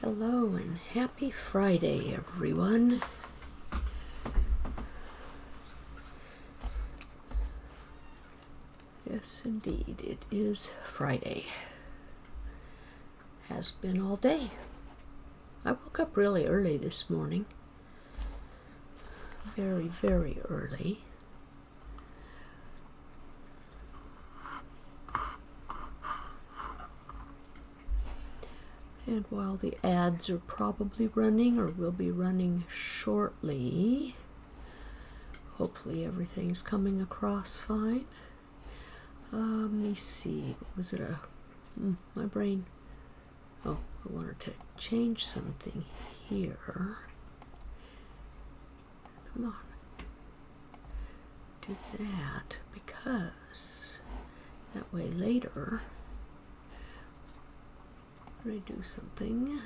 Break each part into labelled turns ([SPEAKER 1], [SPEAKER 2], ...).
[SPEAKER 1] Hello and happy Friday, everyone. Yes, indeed, it is Friday. Has been all day. I woke up really early this morning. Very, very early. And while the ads are probably running or will be running shortly, hopefully everything's coming across fine. Let me see, what was it? My brain. Oh, I wanted to change something here. Come on. Do that because that way later when I do something.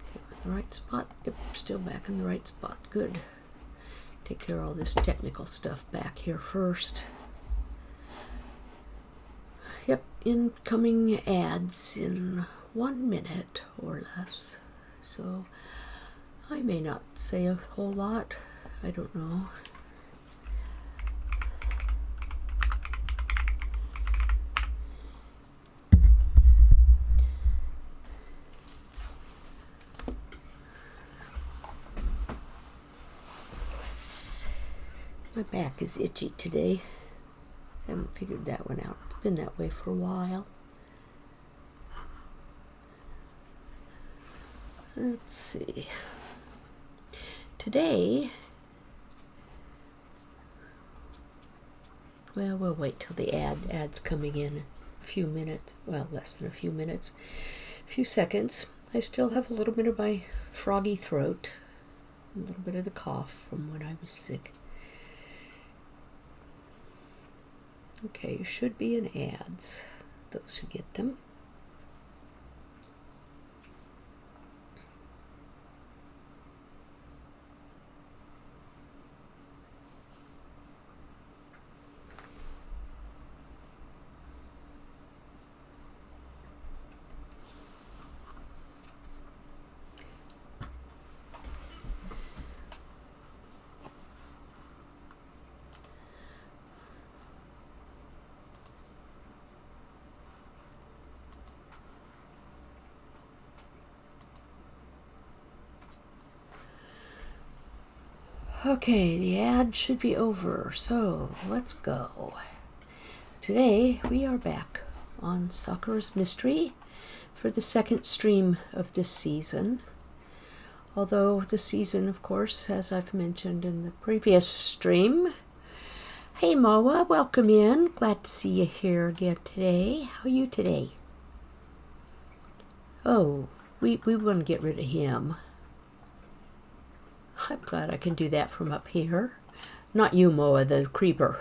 [SPEAKER 1] Okay, I'm in the right spot. Yep, still back in the right spot. Good. Take care of all this technical stuff back here first. Yep, incoming ads in 1 minute or less. So I may not say a whole lot. I don't know. My back is itchy today. I haven't figured that one out. It's been that way for a while. Let's see. Today, well, we'll wait till the ad's coming in a few minutes. Well, less than a few minutes. A few seconds. I still have a little bit of my froggy throat. A little bit of the cough from when I was sick. Okay, you should be in ads, those who get them. Okay, the ad should be over, so let's go. Today we are back on Sakura's Mystery for the second stream of this season. Although the season, of course, as I've mentioned in the previous stream. Hey Moa, welcome in. Glad to see you here again today. How are you today? Oh, we want to get rid of him. I'm glad I can do that from up here. Not you, Moa, the creeper.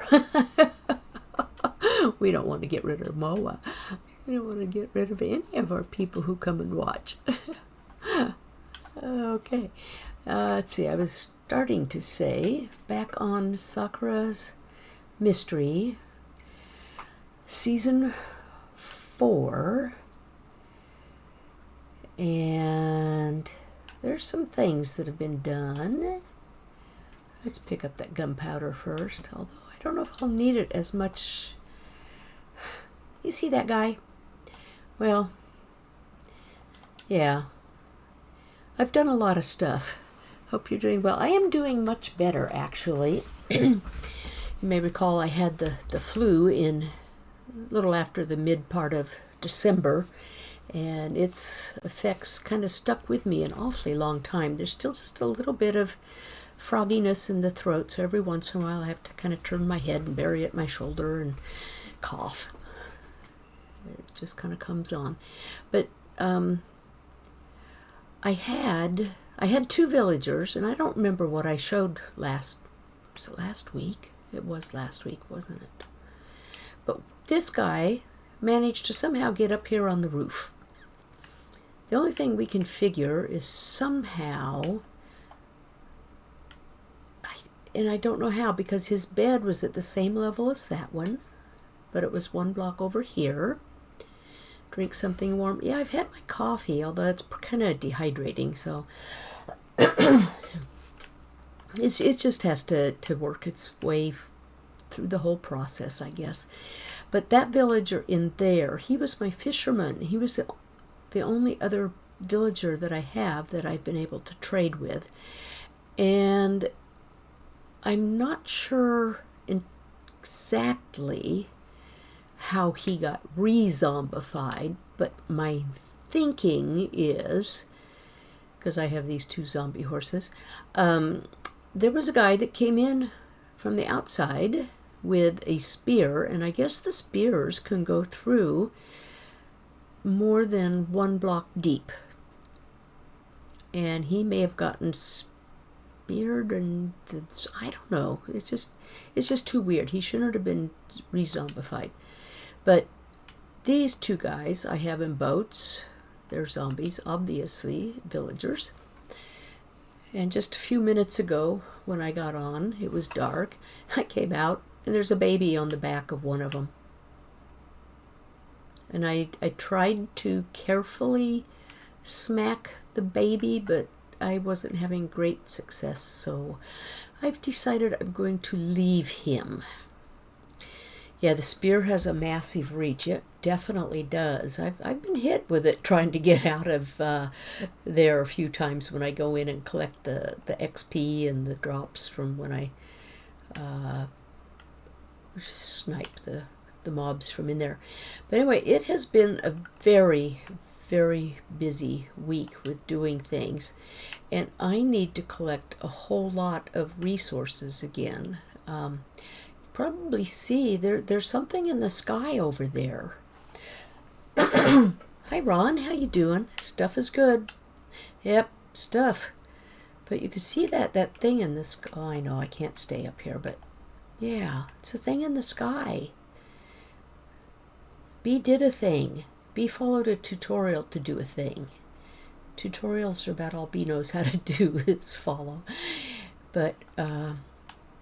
[SPEAKER 1] We don't want to get rid of Moa. We don't want to get rid of any of our people who come and watch. Okay. Let's see, I was starting to say, back on Sakura's Mystery, Season 4, and there's some things that have been done. Let's pick up that gunpowder first, although I don't know if I'll need it as much. You see that guy? Well, yeah. I've done a lot of stuff. Hope you're doing well. I am doing much better, actually. You may recall I had the flu in a little after the mid part of December. And its effects kind of stuck with me an awfully long time. There's still just a little bit of frogginess in the throat, so every once in a while I have to kind of turn my head and bury it at my shoulder and cough. It just kind of comes on. But I had 2 villagers, and I don't remember what I showed last week. It was last week, wasn't it? But this guy managed to somehow get up here on the roof. The only thing we can figure is somehow, and I don't know how, because his bed was at the same level as that one, but it was 1 block over here. drink something warm. Yeah, I've had my coffee, although it's kind of dehydrating, so it just has to work its way through the whole process, I guess. But that villager in there, he was my fisherman. He was the only other villager that I have that I've been able to trade with. And I'm not sure exactly how he got re-zombified, but my thinking is, because I have these 2 zombie horses, there was a guy that came in from the outside with a spear, and I guess the spears can go through more than 1 block deep. And he may have gotten speared, and I don't know. It's just too weird. He shouldn't have been re-zombified. But these 2 guys I have in boats. They're zombies, obviously, villagers. And just a few minutes ago, when I got on, it was dark. I came out, and there's a baby on the back of one of them. And I tried to carefully smack the baby, but I wasn't having great success, so I've decided I'm going to leave him. Yeah, the spear has a massive reach. It definitely does. I've been hit with it trying to get out of there a few times when I go in and collect the XP and the drops from when I snipe the mobs from in there. But anyway, it has been a very, very busy week with doing things, and I need to collect a whole lot of resources again. Probably see there's something in the sky over there. Hi Ron, how you doing? Stuff is good. Yep, stuff. But you can see that thing in the sky. Oh, I know I can't stay up here, but yeah, it's a thing in the sky. Bee did a thing. Bee followed a tutorial to do a thing. Tutorials are about all Bee knows how to do is follow. But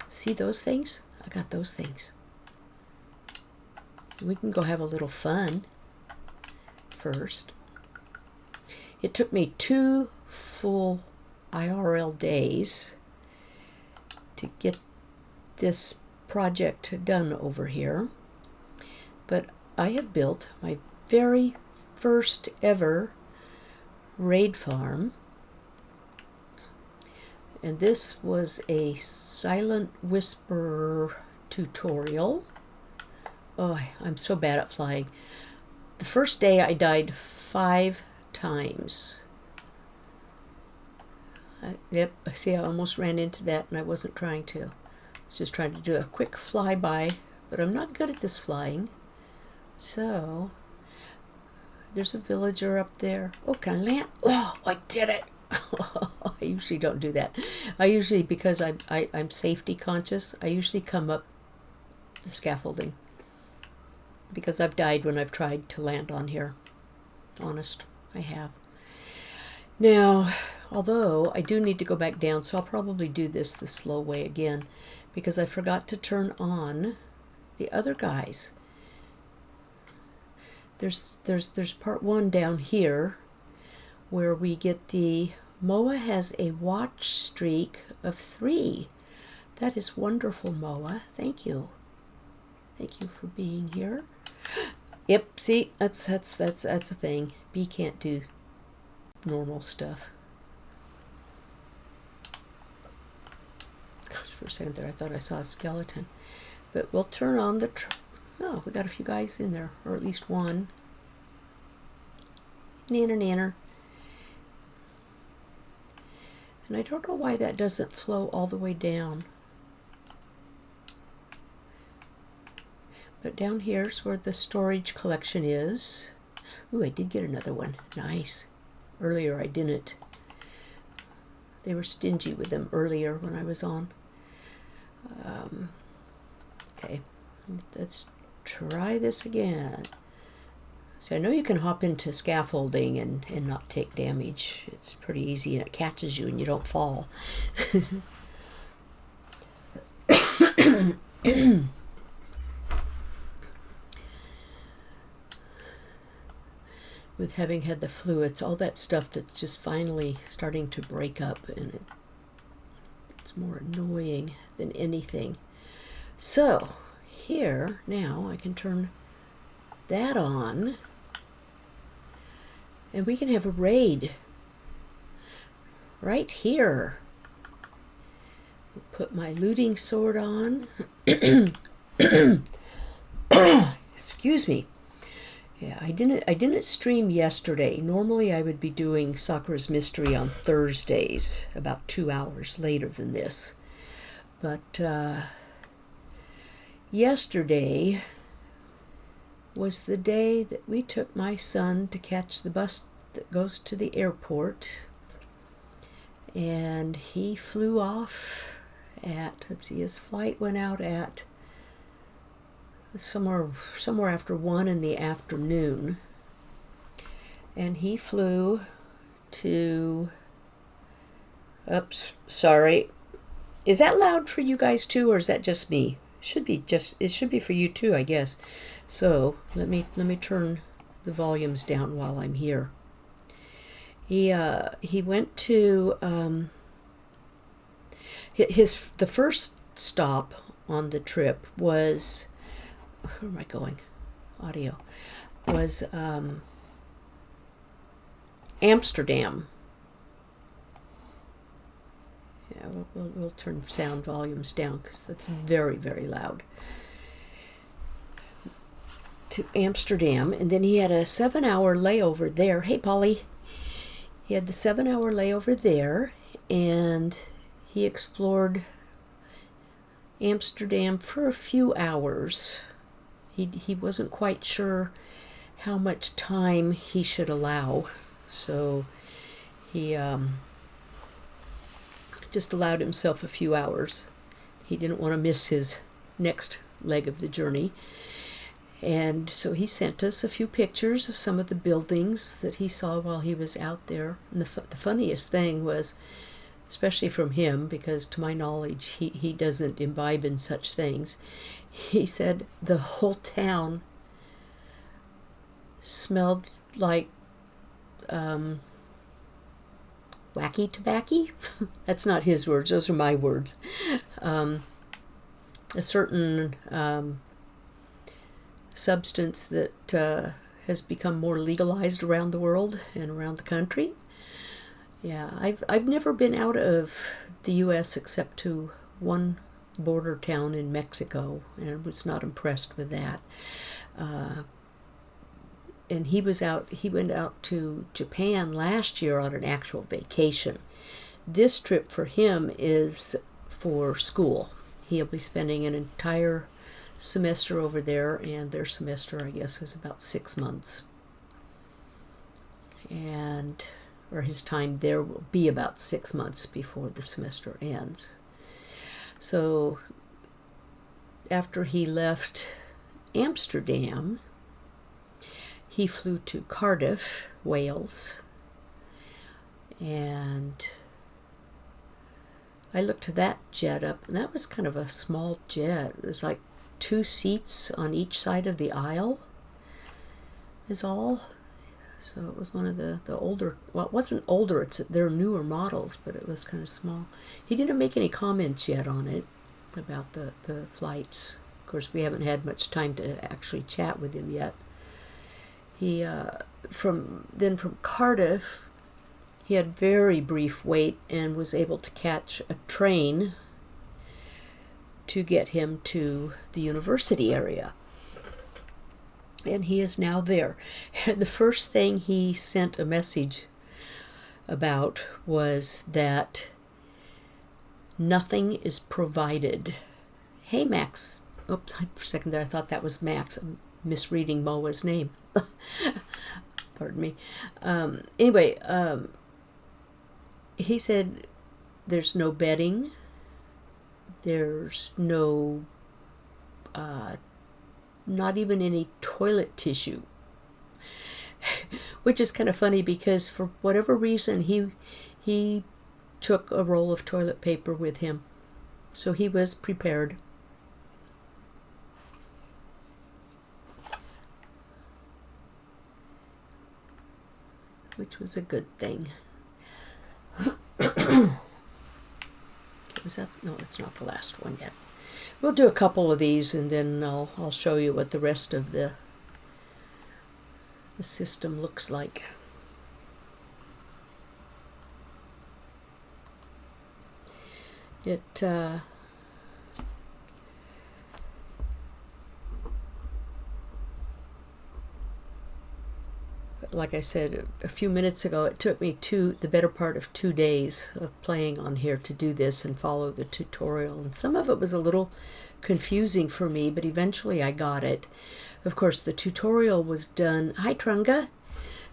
[SPEAKER 1] see those things? I got those things. We can go have a little fun first. It took me 2 full IRL days to get this project done over here. But I have built my very first ever raid farm. And this was a silent whisperer tutorial. Oh, I'm so bad at flying. The first day I died 5 times. Yep, see, I almost ran into that and I wasn't trying to. I was just trying to do a quick flyby, but I'm not good at this flying. So, there's a villager up there. Oh, can I land? Oh, I did it! I usually don't do that. I usually, because I'm safety conscious, I usually come up the scaffolding. Because I've died when I've tried to land on here. Honest, I have. Now, although I do need to go back down, so I'll probably do this the slow way again, because I forgot to turn on the other guys. There's part 1 down here, where we get the Moa has a watch streak of 3. That is wonderful, Moa. Thank you. Thank you for being here. Yep, see, that's a thing. Bee can't do normal stuff. Gosh, for a second there I thought I saw a skeleton. But we'll turn on the oh, we got a few guys in there, or at least one. Nanner, nanner. And I don't know why that doesn't flow all the way down. But down here's where the storage collection is. Ooh, I did get another one. Nice. Earlier I didn't. They were stingy with them earlier when I was on. Okay, let's try this again. So I know you can hop into scaffolding and not take damage. It's pretty easy, and it catches you and you don't fall. with having had the flu, it's all that stuff that's just finally starting to break up, and it's more annoying than anything. So here, now I can turn that on, and we can have a raid right here. Put my looting sword on. Excuse me. Yeah, I didn't stream yesterday. Normally I would be doing Sakura's Mystery on Thursdays, about 2 hours later than this. But yesterday was the day that we took my son to catch the bus that goes to the airport. And he flew off at, let's see, his flight went out at somewhere after 1 in the afternoon. And he flew to, oops, sorry. Is that loud for you guys too, or is that just me? It should be for you too, I guess. So let me turn the volumes down while I'm here. He went to the first stop on the trip was, where am I going? Audio was Amsterdam. Yeah, we'll turn sound volumes down because that's very, very loud. To Amsterdam, and then he had a 7-hour layover there. Hey, Polly. He had the 7-hour layover there, and he explored Amsterdam for a few hours. He wasn't quite sure how much time he should allow, so he just allowed himself a few hours. He didn't want to miss his next leg of the journey. And so he sent us a few pictures of some of the buildings that he saw while he was out there. And the funniest thing was, especially from him, because to my knowledge he doesn't imbibe in such things, he said the whole town smelled like wacky tobacco. That's not his words, those are my words. A certain substance that has become more legalized around the world and around the country. Yeah, I've never been out of the U.S. except to one border town in Mexico, and I was not impressed with that. And he went out to Japan last year on an actual vacation. This trip for him is for school. He'll be spending an entire semester over there, and their semester, I guess, is about 6 months. Or his time there will be about 6 months before the semester ends. So after he left Amsterdam, he flew to Cardiff, Wales, and I looked that jet up, and that was kind of a small jet. It was like 2 seats on each side of the aisle is all. So it was one of the older, well, it wasn't older, they're newer models, but it was kind of small. He didn't make any comments yet on it about the flights. Of course, we haven't had much time to actually chat with him yet. He from Cardiff, he had very brief wait and was able to catch a train to get him to the university area. And he is now there. And the first thing he sent a message about was that nothing is provided. Hey, Max. Oops, for a second there I thought that was Max. I'm misreading Moa's name. Pardon me. Anyway, he said there's no bedding. There's no, not even any toilet tissue. Which is kind of funny because for whatever reason he took a roll of toilet paper with him. So he was prepared. which was a good thing. Was that? No, it's not the last one yet. We'll do a couple of these, and then I'll show you what the rest of the system looks like. It like I said a few minutes ago, it took me the better part of 2 days of playing on here to do this and follow the tutorial. And some of it was a little confusing for me, but eventually I got it. Of course, the tutorial was done. Hi, Trunga.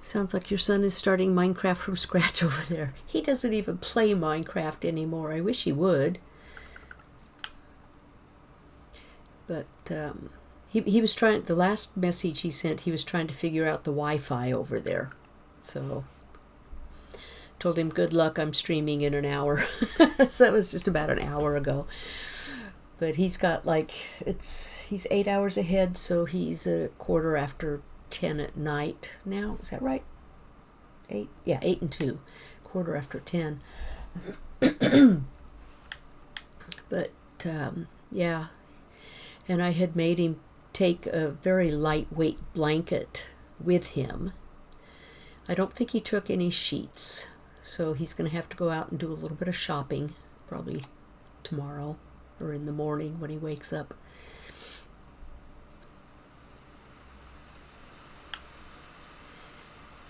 [SPEAKER 1] Sounds like your son is starting Minecraft from scratch over there. He doesn't even play Minecraft anymore. I wish he would. But he was trying, the last message he sent, he was trying to figure out the Wi-Fi over there. So told him good luck, I'm streaming in an hour. So that was just about an hour ago. But he's got he's 8 hours ahead, so he's a quarter after 10 at night now. Is that right? 8? Yeah, 8 and 2. Quarter after 10. But yeah. And I had made him take a very lightweight blanket with him. I don't think he took any sheets, so he's going to have to go out and do a little bit of shopping, probably tomorrow or in the morning when he wakes up.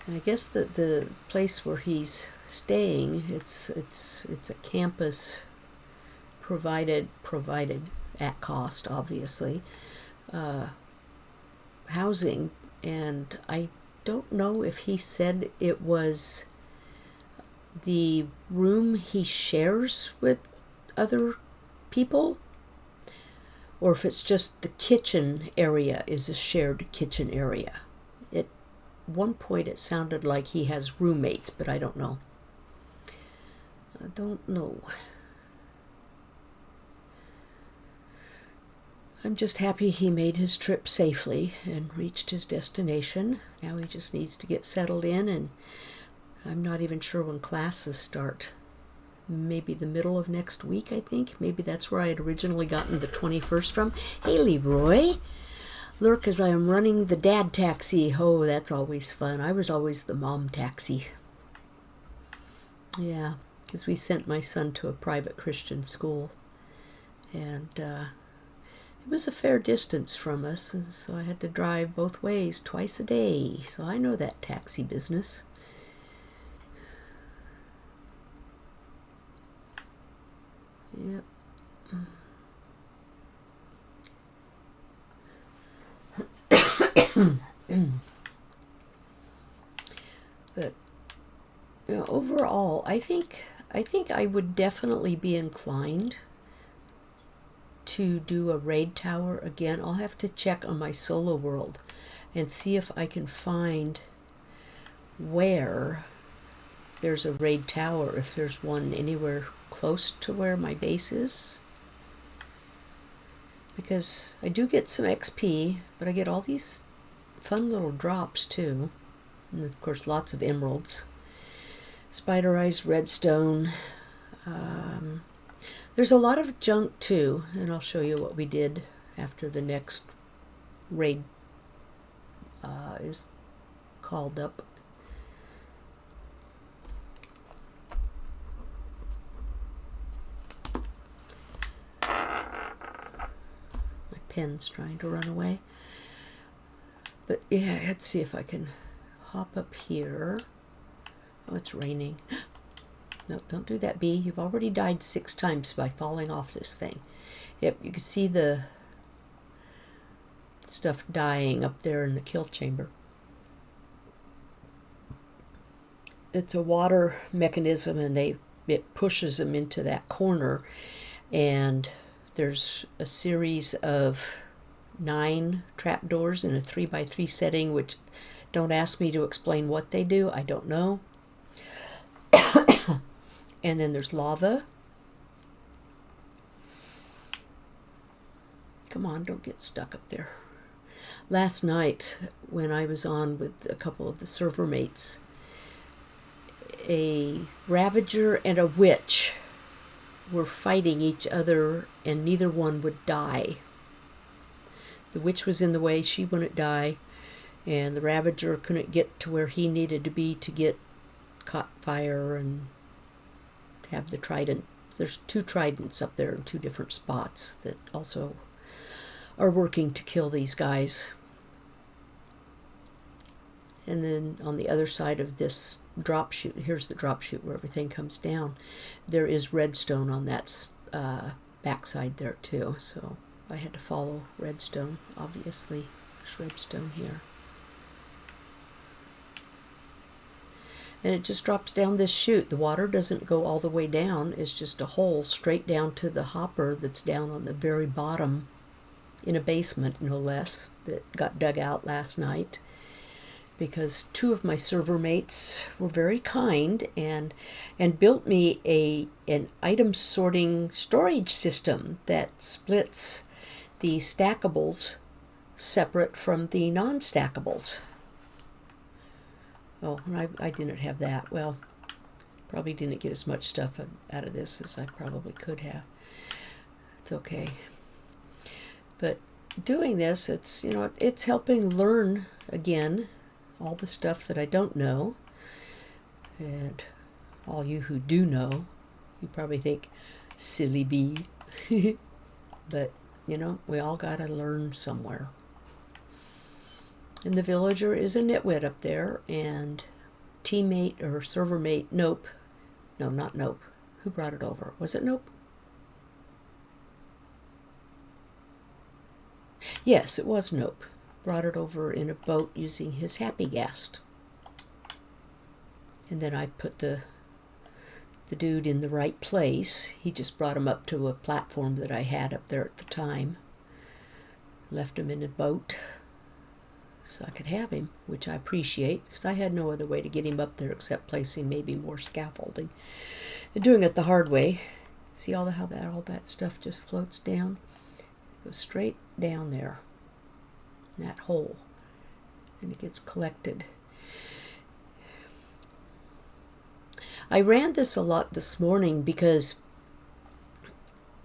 [SPEAKER 1] And I guess that the place where he's staying, it's a campus provided at cost, obviously, housing, and I don't know if he said it was the room he shares with other people, or if it's just the kitchen area is a shared kitchen area. At one point it sounded like he has roommates, but I don't know. I don't know. I'm just happy he made his trip safely and reached his destination. Now he just needs to get settled in, and I'm not even sure when classes start. Maybe the middle of next week, I think. Maybe that's where I had originally gotten the 21st from. Hey, Leroy. Lurk as I am running the dad taxi. Oh, that's always fun. I was always the mom taxi. Yeah, because we sent my son to a private Christian school. And it was a fair distance from us, and so I had to drive both ways twice a day. So I know that taxi business. Yep. But overall, I think I would definitely be inclined to do a raid tower again. I'll have to check on my solo world and see if I can find where there's a raid tower, if there's one anywhere close to where my base is. Because I do get some XP, but I get all these fun little drops too. And of course lots of emeralds. Spider eyes, redstone. There's a lot of junk too, and I'll show you what we did after the next raid is called up. My pen's trying to run away. But yeah, let's see if I can hop up here. Oh, it's raining. No, don't do that, bee. You've already died 6 times by falling off this thing. Yep, you can see the stuff dying up there in the kill chamber. It's a water mechanism, and it pushes them into that corner, and there's a series of 9 trapdoors in a 3x3 setting, which don't ask me to explain what they do. I don't know. And then there's lava. Come on, don't get stuck up there. Last night, when I was on with a couple of the server mates, a ravager and a witch were fighting each other, and neither one would die. The witch was in the way, she wouldn't die, and the ravager couldn't get to where he needed to be to get caught fire and have the trident. There's 2 tridents up there in 2 different spots that also are working to kill these guys. And then on the other side of this drop chute, here's the drop chute where everything comes down, there is redstone on that backside there too. So I had to follow redstone, obviously. There's redstone here. And it just drops down this chute. The water doesn't go all the way down. It's just a hole straight down to the hopper that's down on the very bottom in a basement, no less, that got dug out last night because 2 of my server mates were very kind and built me an item sorting storage system that splits the stackables separate from the non-stackables. Oh, and I didn't have that. Well, probably didn't get as much stuff out of this as I probably could have. It's okay. But doing this, it's, you know, it's helping learn again all the stuff that I don't know. And all you who do know, you probably think, silly bee. But, you know, we all gotta learn somewhere. And the villager is a nitwit up there, and teammate or server mate Nope. No, not Nope. Who brought it over? Was it Nope? Yes, it was Nope. Brought it over in a boat using his happy gas. And then I put the dude in the right place. He just brought him up to a platform that I had up there at the time. Left him in a boat so I could have him, which I appreciate, because I had no other way to get him up there except placing maybe more scaffolding. And doing it the hard way. See all that stuff just floats down? It goes straight down there, in that hole, and it gets collected. I ran this a lot this morning because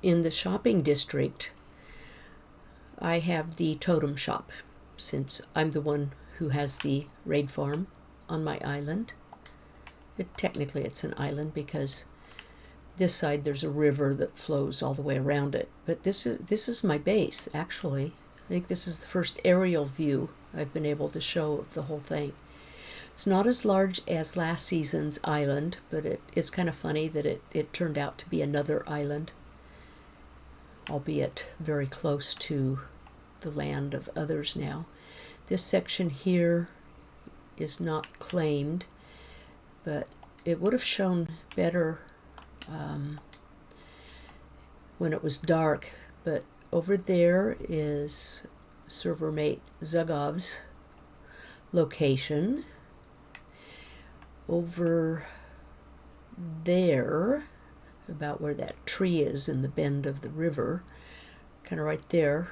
[SPEAKER 1] in the shopping district, I have the totem shop, since I'm the one who has the raid farm on my island. Technically it's an island because this side there's a river that flows all the way around it. But this is my base, actually. I think this is the first aerial view I've been able to show of the whole thing. It's not as large as last season's island, but it's kind of funny that it turned out to be another island, albeit very close to the land of others now. This section here is not claimed, but it would have shown better when it was dark. But over there is server mate Zugov's location. Over there, about where that tree is in the bend of the river, kind of right there,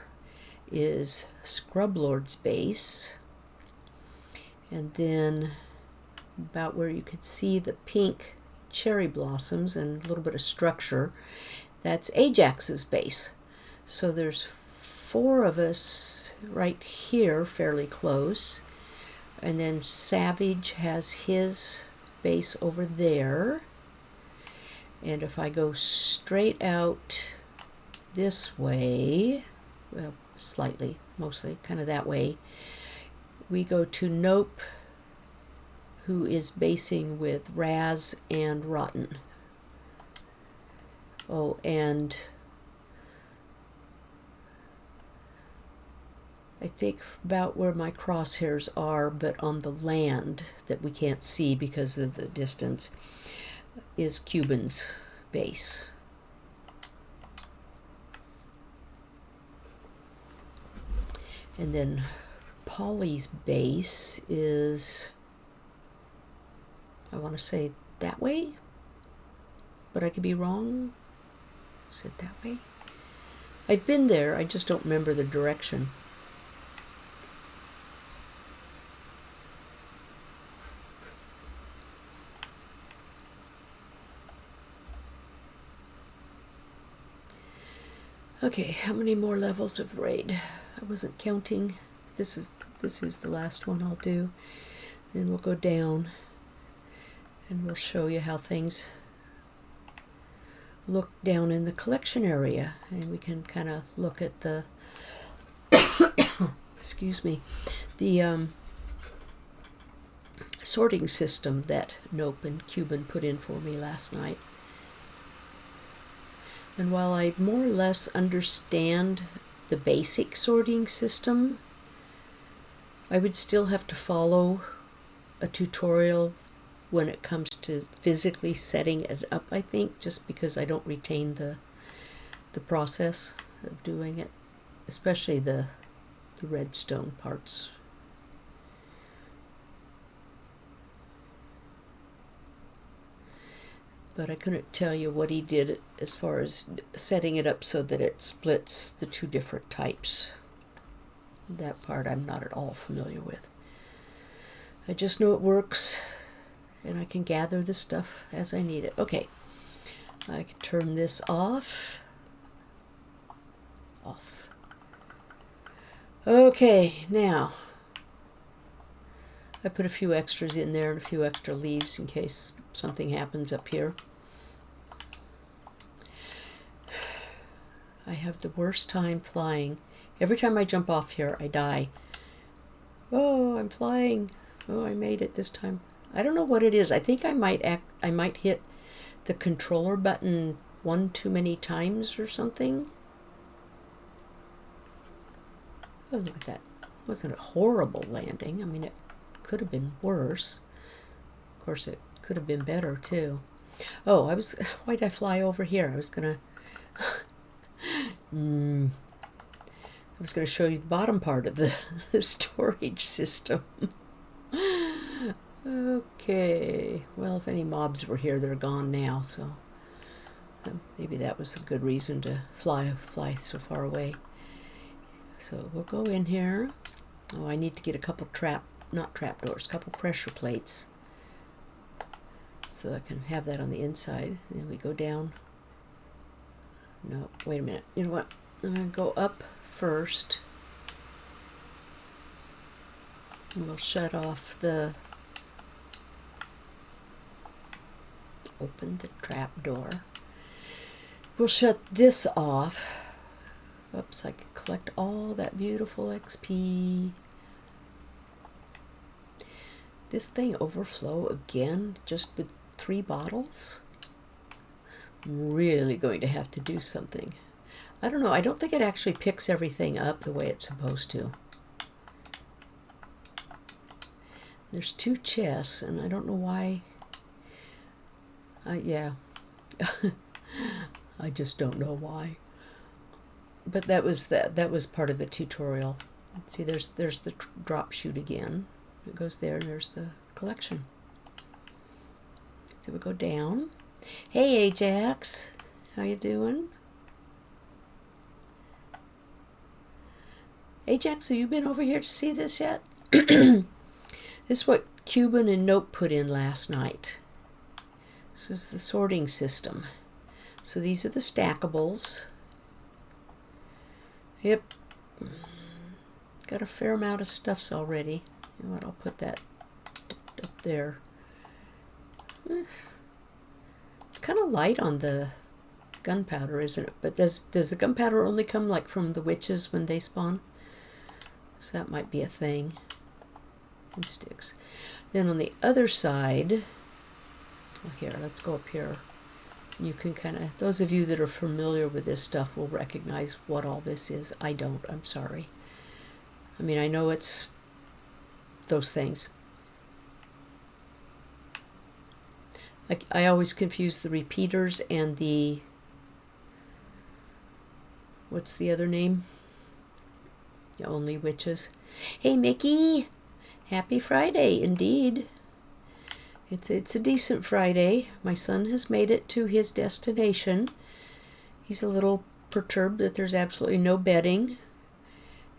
[SPEAKER 1] is Scrublord's base. And then about where you could see the pink cherry blossoms and a little bit of structure, that's Ajax's base. So there's 4 of us right here, fairly close. And then Savage has his base over there. And if I go straight out this way, well, slightly, mostly, kind of that way, we go to Nope, who is basing with Raz and Rotten. Oh, and I think about where my crosshairs are, but on the land that we can't see because of the distance, is Cuban's base. And then Polly's base is, I want to say that way, but I could be wrong. Is it that way? I've been there, I just don't remember the direction. Okay, how many more levels of raid? I wasn't counting. This is the last one I'll do. Then we'll go down and we'll show you how things look down in the collection area, and we can kind of look at the excuse me, the sorting system that Nope and Cuban put in for me last night. And while I more or less understand the basic sorting system, I would still have to follow a tutorial when it comes to physically setting it up, I think, just because I don't retain the process of doing it, especially the redstone parts. But I couldn't tell you what he did as far as setting it up so that it splits the two different types. That part I'm not at all familiar with. I just know it works, and I can gather the stuff as I need it. Okay, I can turn this off. Off. Okay, now I put a few extras in there and a few extra leaves in case something happens up here. I have the worst time flying. Every time I jump off here, I die. Oh, I'm flying. Oh, I made it this time. I don't know what it is. I think I might hit the controller button one too many times or something. Oh, look at that. It wasn't a horrible landing. I mean, it could have been worse. Of course, it could have been better too. Oh, why'd I fly over here? I was gonna show you the bottom part of the storage system. Okay, well, if any mobs were here, they're gone now, so maybe that was a good reason to fly so far away. So we'll go in here. Oh, I need to get a couple couple pressure plates, so I can have that on the inside. And then we go down. No, wait a minute. You know what? I'm going to go up first. And we'll shut off the... Open the trap door. We'll shut this off. Oops, I can collect all that beautiful XP. This thing overflow again just with 3 bottles? I'm really going to have to do something. I don't know. I don't think it actually picks everything up the way it's supposed to. There's 2 chests, and I don't know why. Yeah. I just don't know why. But that was part of the tutorial. See, there's the drop chute again. It goes there, and there's the collection. So we go down. Hey, Ajax, how you doing? Ajax, have you been over here to see this yet? This is what Cuban and Nope put in last night. This is the sorting system. So these are the stackables. Yep. Got a fair amount of stuffs already. You know what, I'll put that up there. It's kind of light on the gunpowder, isn't it? But does the gunpowder only come like from the witches when they spawn? So that might be a thing. And sticks. Then on the other side, well, here, let's go up here. You can kind of, those of you that are familiar with this stuff will recognize what all this is. I don't, I'm sorry. I mean, I know it's those things. I always confuse the repeaters and the, what's the other name? The only witches. Hey, Mickey! Happy Friday, indeed. It's a decent Friday. My son has made it to his destination. He's a little perturbed that there's absolutely no bedding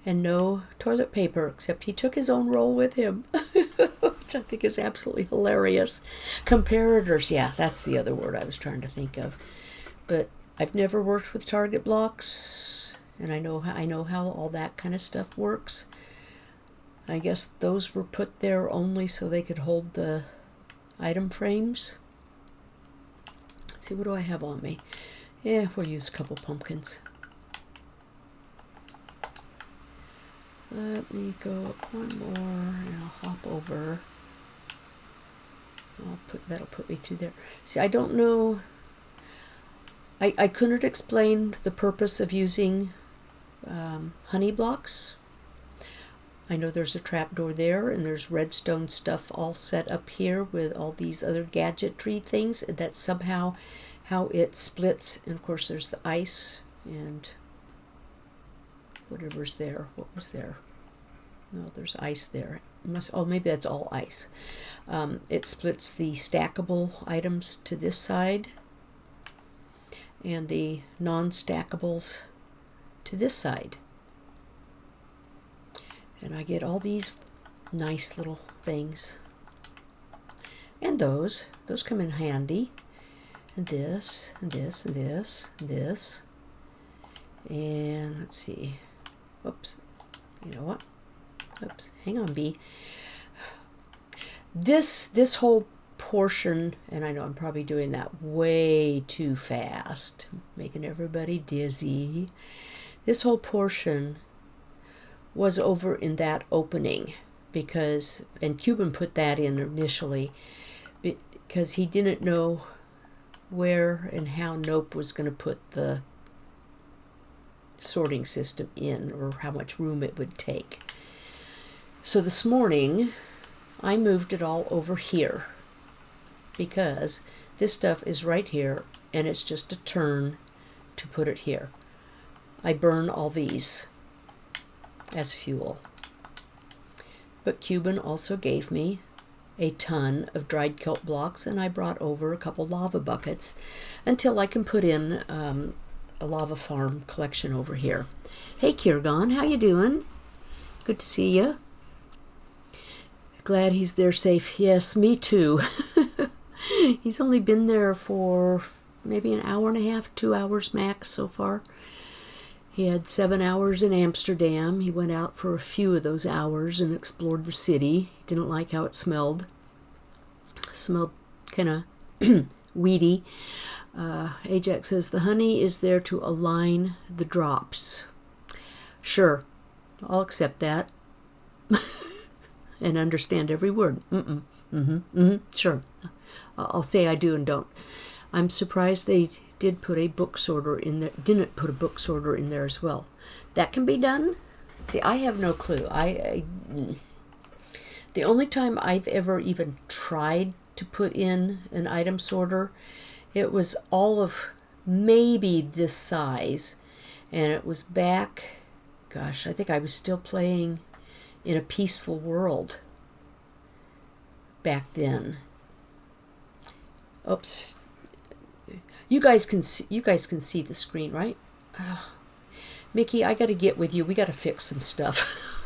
[SPEAKER 1] and no toilet paper, except he took his own roll with him, which I think is absolutely hilarious. Comparators, yeah, that's the other word I was trying to think of. But I've never worked with target blocks, and I know how all that kind of stuff works. I guess those were put there only so they could hold the item frames. Let's see, what do I have on me? Yeah, we'll use a couple pumpkins. Let me go up one more, and I'll hop over. That'll put me through there. See, I don't know. I couldn't explain the purpose of using honey blocks. I know there's a trapdoor there, and there's redstone stuff all set up here with all these other gadgetry things. That's somehow how it splits. And of course, there's the ice and whatever's there. What was there? No, there's ice there. Oh, maybe that's all ice. It splits the stackable items to this side and the non-stackables to this side. And I get all these nice little things. And those come in handy. And this, and this, and this, and this. And let's see. Whoops. You know what? Oops. Hang on, B. This whole portion, and I know I'm probably doing that way too fast, making everybody dizzy. This whole portion was over in that opening because, and Cuban put that in initially because he didn't know where and how Nope was going to put the sorting system in, or how much room it would take. So this morning I moved it all over here because this stuff is right here and it's just a turn to put it here. I burn all these as fuel. But Cuban also gave me a ton of dried kelp blocks, and I brought over a couple lava buckets until I can put in a lava farm collection over here. Hey Kirgon, how you doing? Good to see you. Glad he's there safe. Yes, me too. He's only been there for maybe an hour and a half, 2 hours max so far. He had 7 hours in Amsterdam. He went out for a few of those hours and explored the city. He didn't like how it smelled. It smelled kind of weedy. Ajax says, the honey is there to align the drops. Sure, I'll accept that. And understand every word. Sure. I'll say I do and don't. I'm surprised they did put a book sorter in there, didn't put a book sorter in there as well. That can be done. See, I have no clue. The only time I've ever even tried to put in an item sorter, it was all of maybe this size, and it was back, gosh, I think I was still playing in a peaceful world back then. Oops. You guys can see the screen, right? Mickey, I got to get with you. We got to fix some stuff.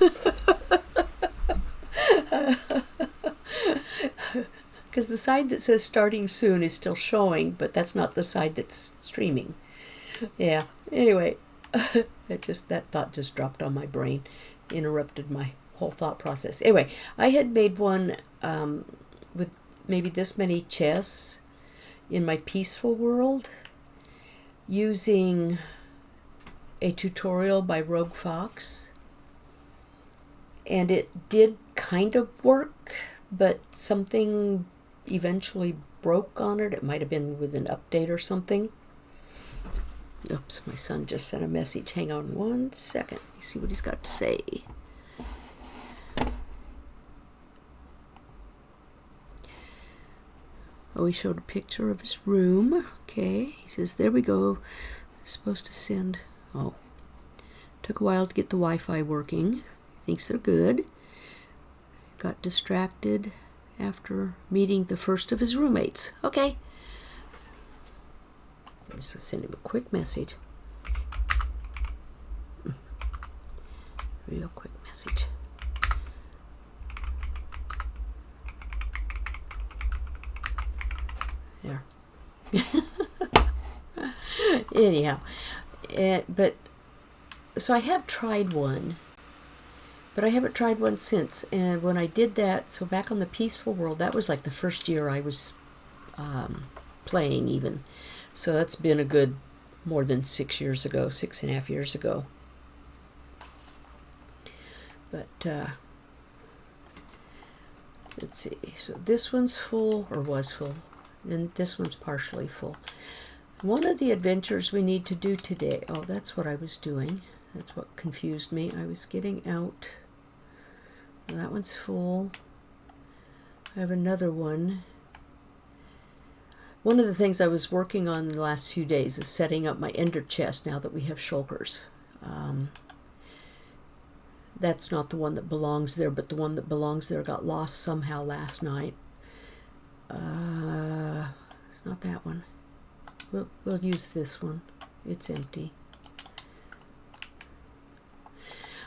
[SPEAKER 1] Because the side that says starting soon is still showing, but that's not the side that's streaming. Yeah. Anyway, that thought just dropped on my brain, interrupted my whole thought process. Anyway, I had made one with maybe this many chests in my peaceful world using a tutorial by Rogue Fox, and it did kind of work, but something eventually broke on it. It might have been with an update or something. Oops, my son just sent a message. Hang on 1 second. You see what he's got to say. Oh, he showed a picture of his room. Okay, he says, there we go. Supposed to send. Oh, took a while to get the Wi-Fi working. Thinks they're good. Got distracted after meeting the first of his roommates. Okay. Just send him a quick message. Real quick message. There. Anyhow, but so I have tried one, but I haven't tried one since. And when I did that, so back on the Peaceful World, that was like the first year I was playing even. So that's been a good more than 6 years ago, 6.5 years ago. But let's see. So this one's full, or was full, and this one's partially full. One of the adventures we need to do today, oh, that's what I was doing. That's what confused me. I was getting out. Well, that one's full. I have another one. One of the things I was working on in the last few days is setting up my ender chest now that we have shulkers. That's not the one that belongs there, but the one that belongs there got lost somehow last night. It's not that one. We'll use this one. It's empty.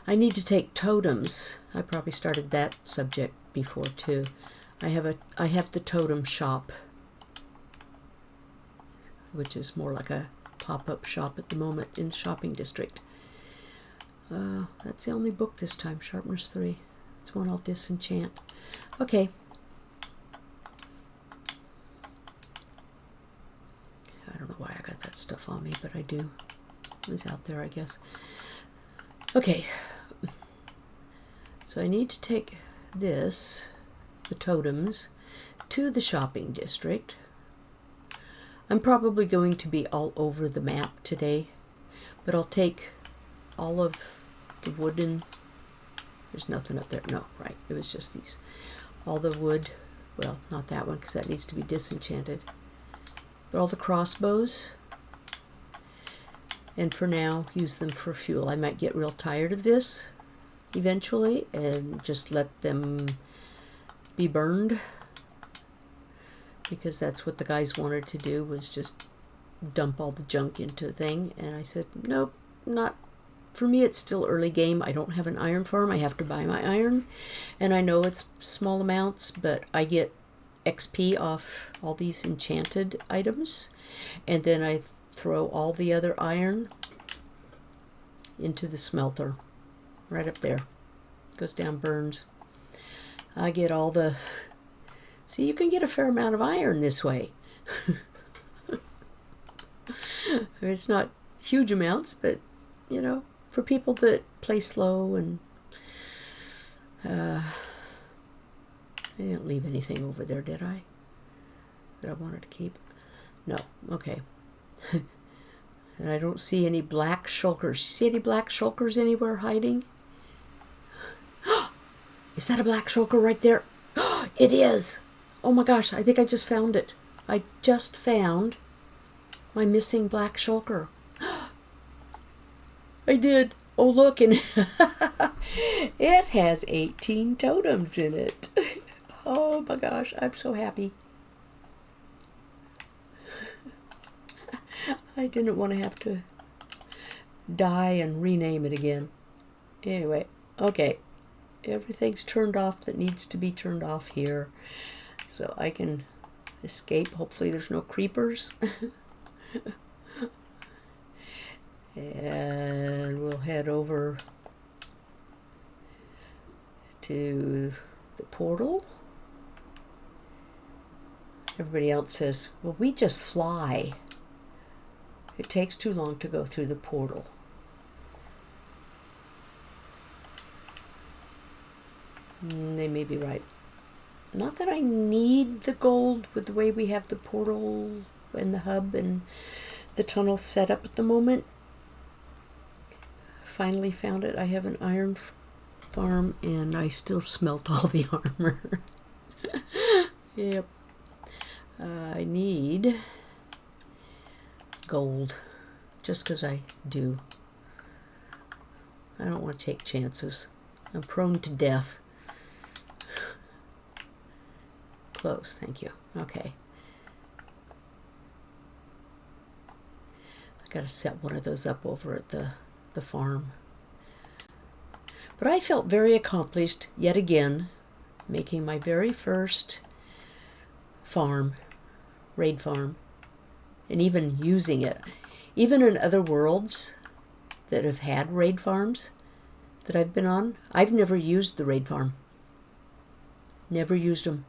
[SPEAKER 1] I need to take totems. I probably started that subject before too. I have the totem shop, which is more like a pop-up shop at the moment in the shopping district. That's the only book this time, Sharpness 3. It's one I'll disenchant. Okay. I don't know why I got that stuff on me, but I do. It was out there, I guess. Okay. So I need to take this, the totems, to the shopping district. I'm probably going to be all over the map today, but I'll take all of the wooden, there's nothing up there, no, right, it was just these, all the wood, well, not that one because that needs to be disenchanted, but all the crossbows, and for now use them for fuel. I might get real tired of this eventually and just let them be burned, because that's what the guys wanted to do, was just dump all the junk into a thing. And I said, nope, not for me. It's still early game. I don't have an iron farm. I have to buy my iron, and I know it's small amounts, but I get XP off all these enchanted items, and then I throw all the other iron into the smelter right up there. Goes down, burns. I get all the, see, you can get a fair amount of iron this way. It's not huge amounts, but you know, for people that play slow, and I didn't leave anything over there, did I? That I wanted to keep? No. Okay. And I don't see any black shulkers. You see any black shulkers anywhere hiding? Is that a black shulker right there? It is! Oh my gosh, I think I just found it. I just found my missing black shulker. I did. Oh, look, and it has 18 totems in it. Oh my gosh, I'm so happy. I didn't want to have to die and rename it again. Anyway, okay. Everything's turned off that needs to be turned off here, so I can escape. Hopefully there's no creepers. And we'll head over to the portal. Everybody else says, well, we just fly. It takes too long to go through the portal. They may be right. Not that I need the gold with the way we have the portal and the hub and the tunnel set up at the moment. Finally found it. I have an iron farm and I still smelt all the armor. Yep. I need gold just because I do. I don't want to take chances. I'm prone to death. Close, thank you. Okay. I gotta set one of those up over at the farm. But I felt very accomplished yet again, making my very first farm, raid farm, and even using it. Even in other worlds that have had raid farms that I've been on, I've never used the raid farm. Never used them.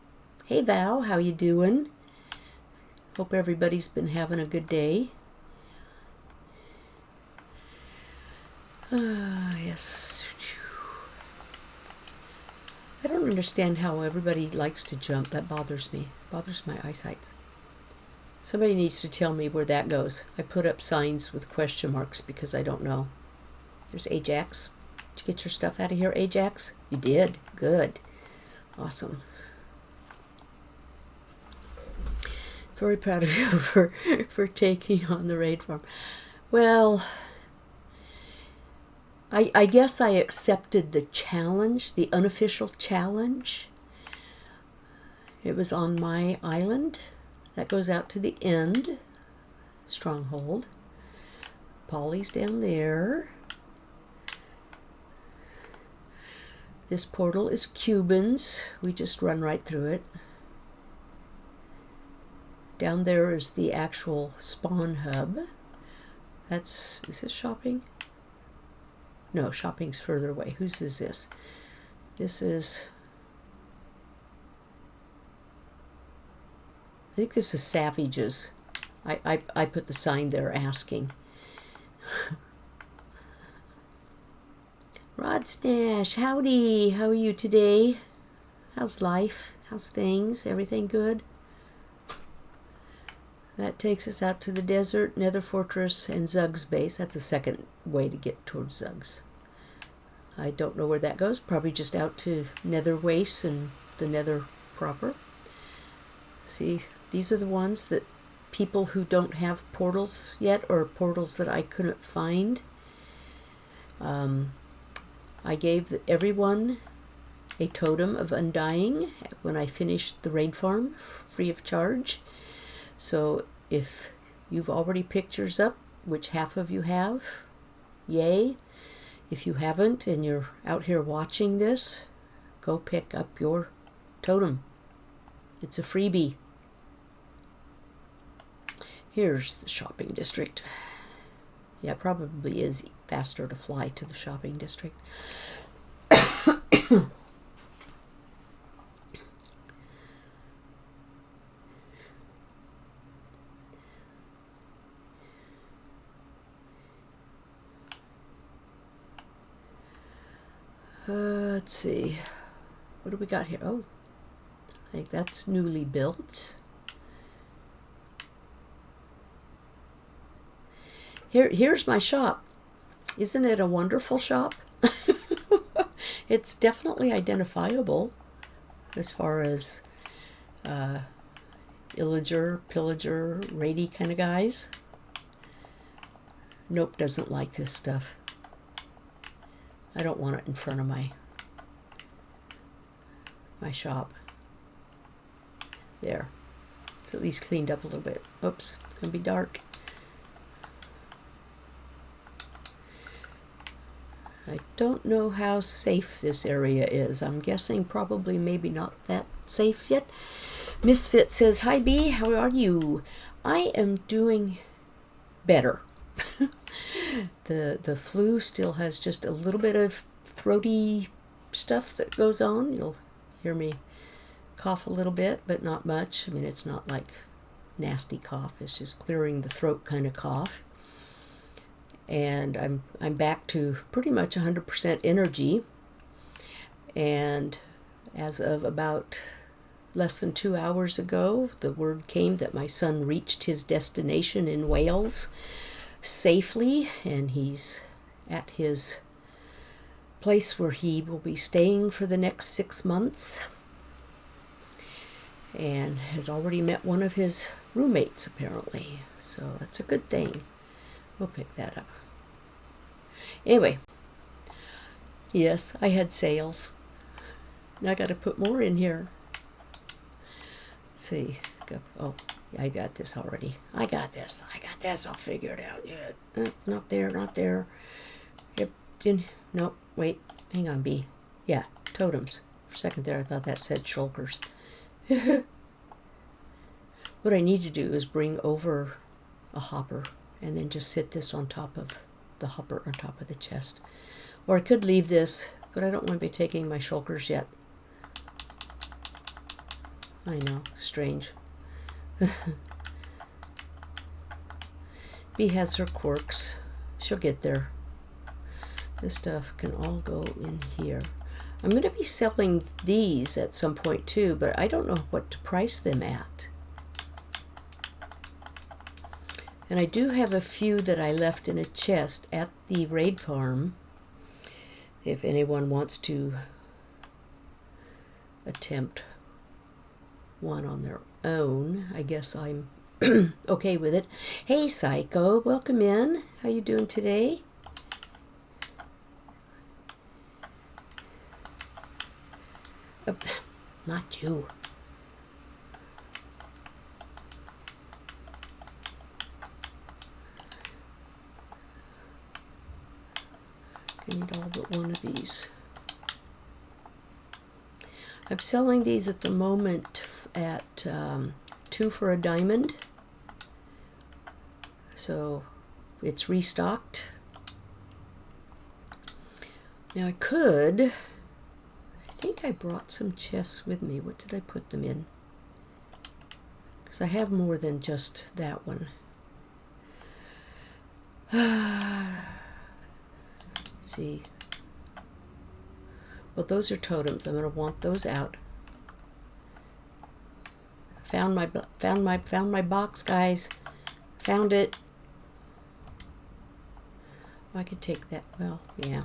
[SPEAKER 1] Hey Val, how you doing? Hope everybody's been having a good day. Yes. I don't understand how everybody likes to jump. That bothers me. Bothers my eyesight. Somebody needs to tell me where that goes. I put up signs with question marks because I don't know. There's Ajax. Did you get your stuff out of here, Ajax? You did. Good. Awesome. Very proud of you for taking on the raid farm. Well, I guess I accepted the challenge, the unofficial challenge. It was on my island. That goes out to the end. Stronghold. Polly's down there. This portal is Cuban's. We just run right through it. Down there is the actual spawn hub. Is this shopping? No, shopping's further away. Whose is this? This is... I think this is Savage's. I put the sign there asking. Rod Snash, howdy. How are you today? How's life? How's things? Everything good? That takes us out to the desert, Nether Fortress, and Zug's base. That's the second way to get towards Zug's. I don't know where that goes. Probably just out to Nether Waste and the Nether proper. See, these are the ones that people who don't have portals yet, or portals that I couldn't find. I gave everyone a totem of undying when I finished the raid farm, free of charge. So if you've already picked yours up, which half of you have, yay. If you haven't and you're out here watching this, go pick up your totem. It's a freebie. Here's the shopping district. Yeah, it probably is faster to fly to the shopping district. Let's see. What do we got here? Oh, I think that's newly built. Here's my shop. Isn't it a wonderful shop? It's definitely identifiable as far as illager, pillager, raidy kind of guys. Nope doesn't like this stuff. I don't want it in front of my shop. There. It's at least cleaned up a little bit. Oops, it's gonna be dark. I don't know how safe this area is. I'm guessing probably maybe not that safe yet. Misfit says, hi B, how are you? I am doing better. The flu still has just a little bit of throaty stuff that goes on. You'll hear me cough a little bit, but not much. I mean, it's not like nasty cough. It's just clearing the throat kind of cough. And I'm back to pretty much 100% energy. And as of about less than 2 hours ago, the word came that my son reached his destination in Wales safely, and he's at his place where he will be staying for the next 6 months, and has already met one of his roommates apparently, so that's a good thing. We'll pick that up. Anyway, yes, I had sales. Now I got to put more in here. Let's see. Oh, I got this already. I got this. I'll figure it out. Yeah, not there, not there. Yep. Nope. Wait. Hang on, B. Yeah, totems. For a second there, I thought that said shulkers. What I need to do is bring over a hopper and then just sit this on top of the hopper, on top of the chest. Or I could leave this, but I don't want to be taking my shulkers yet. I know, strange. Bee has her quirks. She'll get there. This stuff can all go in here. I'm going to be selling these at some point too, but I don't know what to price them at. And I do have a few that I left in a chest at the raid farm. If anyone wants to attempt one on their own, I guess I'm okay with it. Hey Psycho, welcome in. How you doing today? Not you. I need all but one of these. I'm selling these at the moment at 2 for a diamond. So it's restocked. Now I think I brought some chests with me. What did I put them in? Because I have more than just that one. See. Well, those are totems. I'm going to want those out. Found my box, guys. Found it. I could take that. Well, yeah.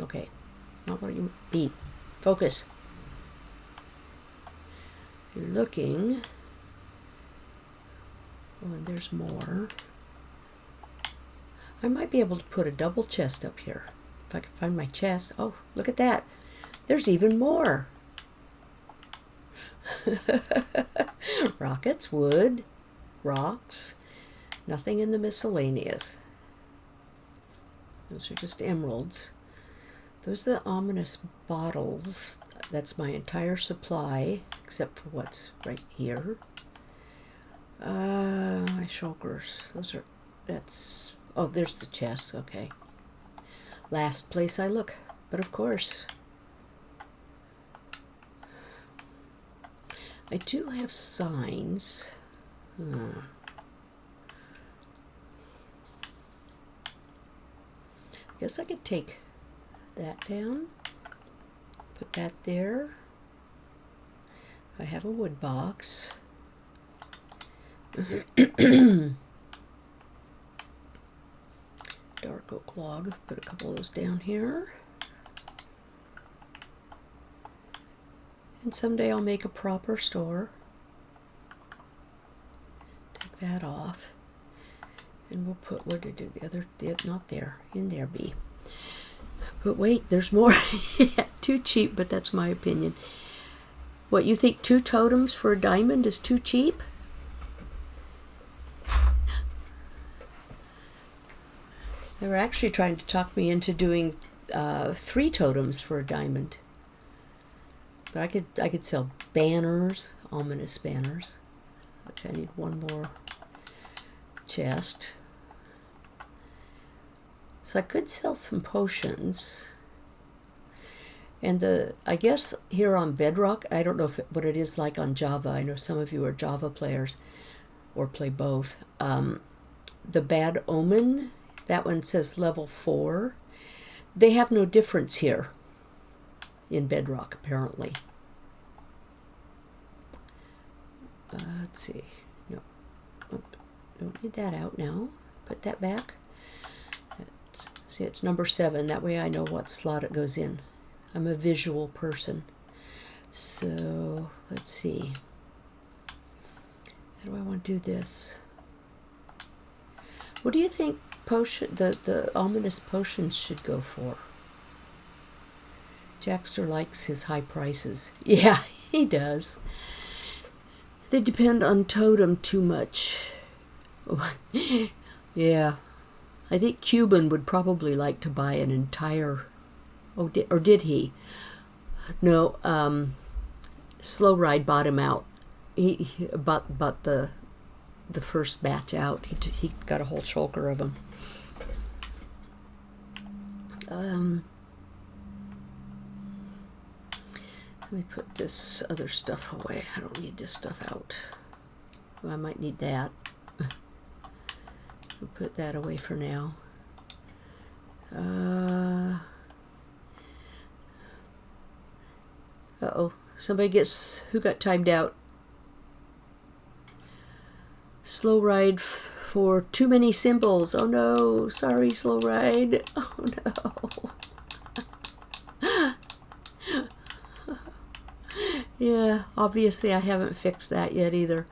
[SPEAKER 1] Okay. Not what you be. Focus. You're looking. Oh, and there's more. I might be able to put a double chest up here. If I can find my chest. Oh, look at that. There's even more. Rockets, wood, rocks. Nothing in the miscellaneous. Those are just emeralds. Those are the ominous bottles. That's my entire supply, except for what's right here. My shulkers. Those are, that's, oh, there's the chest, okay. Last place I look, but of course. I do have signs. Guess I could take that down, put that there. I have a wood box. Dark oak log, put a couple of those down here. And someday I'll make a proper store. Take that off. And we'll put, what did I do? The other, not there, in there, B. But wait, there's more. Too cheap, but that's my opinion. What, you think 2 totems for a diamond is too cheap? They were actually trying to talk me into doing 3 totems for a diamond. But I could sell banners, ominous banners. Okay, I need one more chest. So I could sell some potions. And I guess here on Bedrock, I don't know what it is like on Java. I know some of you are Java players or play both. The Bad Omen, that one says level 4. They have no difference here in Bedrock, apparently. Let's see. No. Oop. Don't need that out now. Put that back. See, it's number 7. That way I know what slot it goes in. I'm a visual person. So, let's see. How do I want to do this? What do you think the ominous potions should go for? Jackster likes his high prices. Yeah, he does. They depend on Totem too much. Yeah. I think Cuban would probably like to buy an entire... Oh, or did he? No, Slow Ride bought him out. He bought the the first batch out. He got a whole shulker of them. Let me put this other stuff away. I don't need this stuff out. Well, I might need that. We'll put that away for now. Uh-oh. Somebody who got timed out? Slow ride for too many symbols. Oh no, sorry, slow ride. Oh no. Yeah, obviously I haven't fixed that yet either.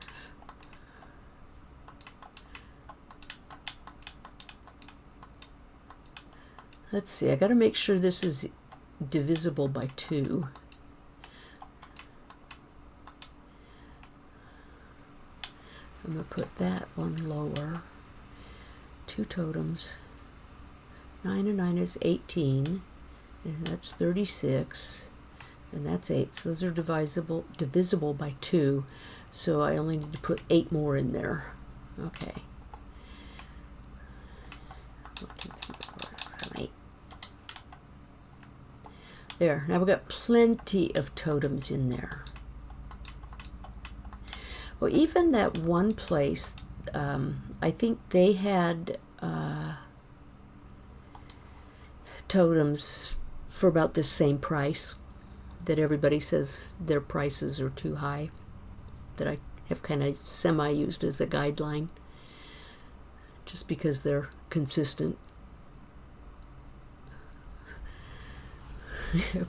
[SPEAKER 1] Let's see, I gotta make sure this is divisible by 2. I'm going to put that one lower. 2 totems. 9 and 9 is 18. And that's 36. And that's 8. So those are divisible by 2. So I only need to put 8 more in there. Okay. 1, 2, 3, 4, 5, 7, 8. There. Now we've got plenty of totems in there. Well, even that one place, I think they had totems for about the same price, that everybody says their prices are too high, that I have kind of semi-used as a guideline, just because they're consistent.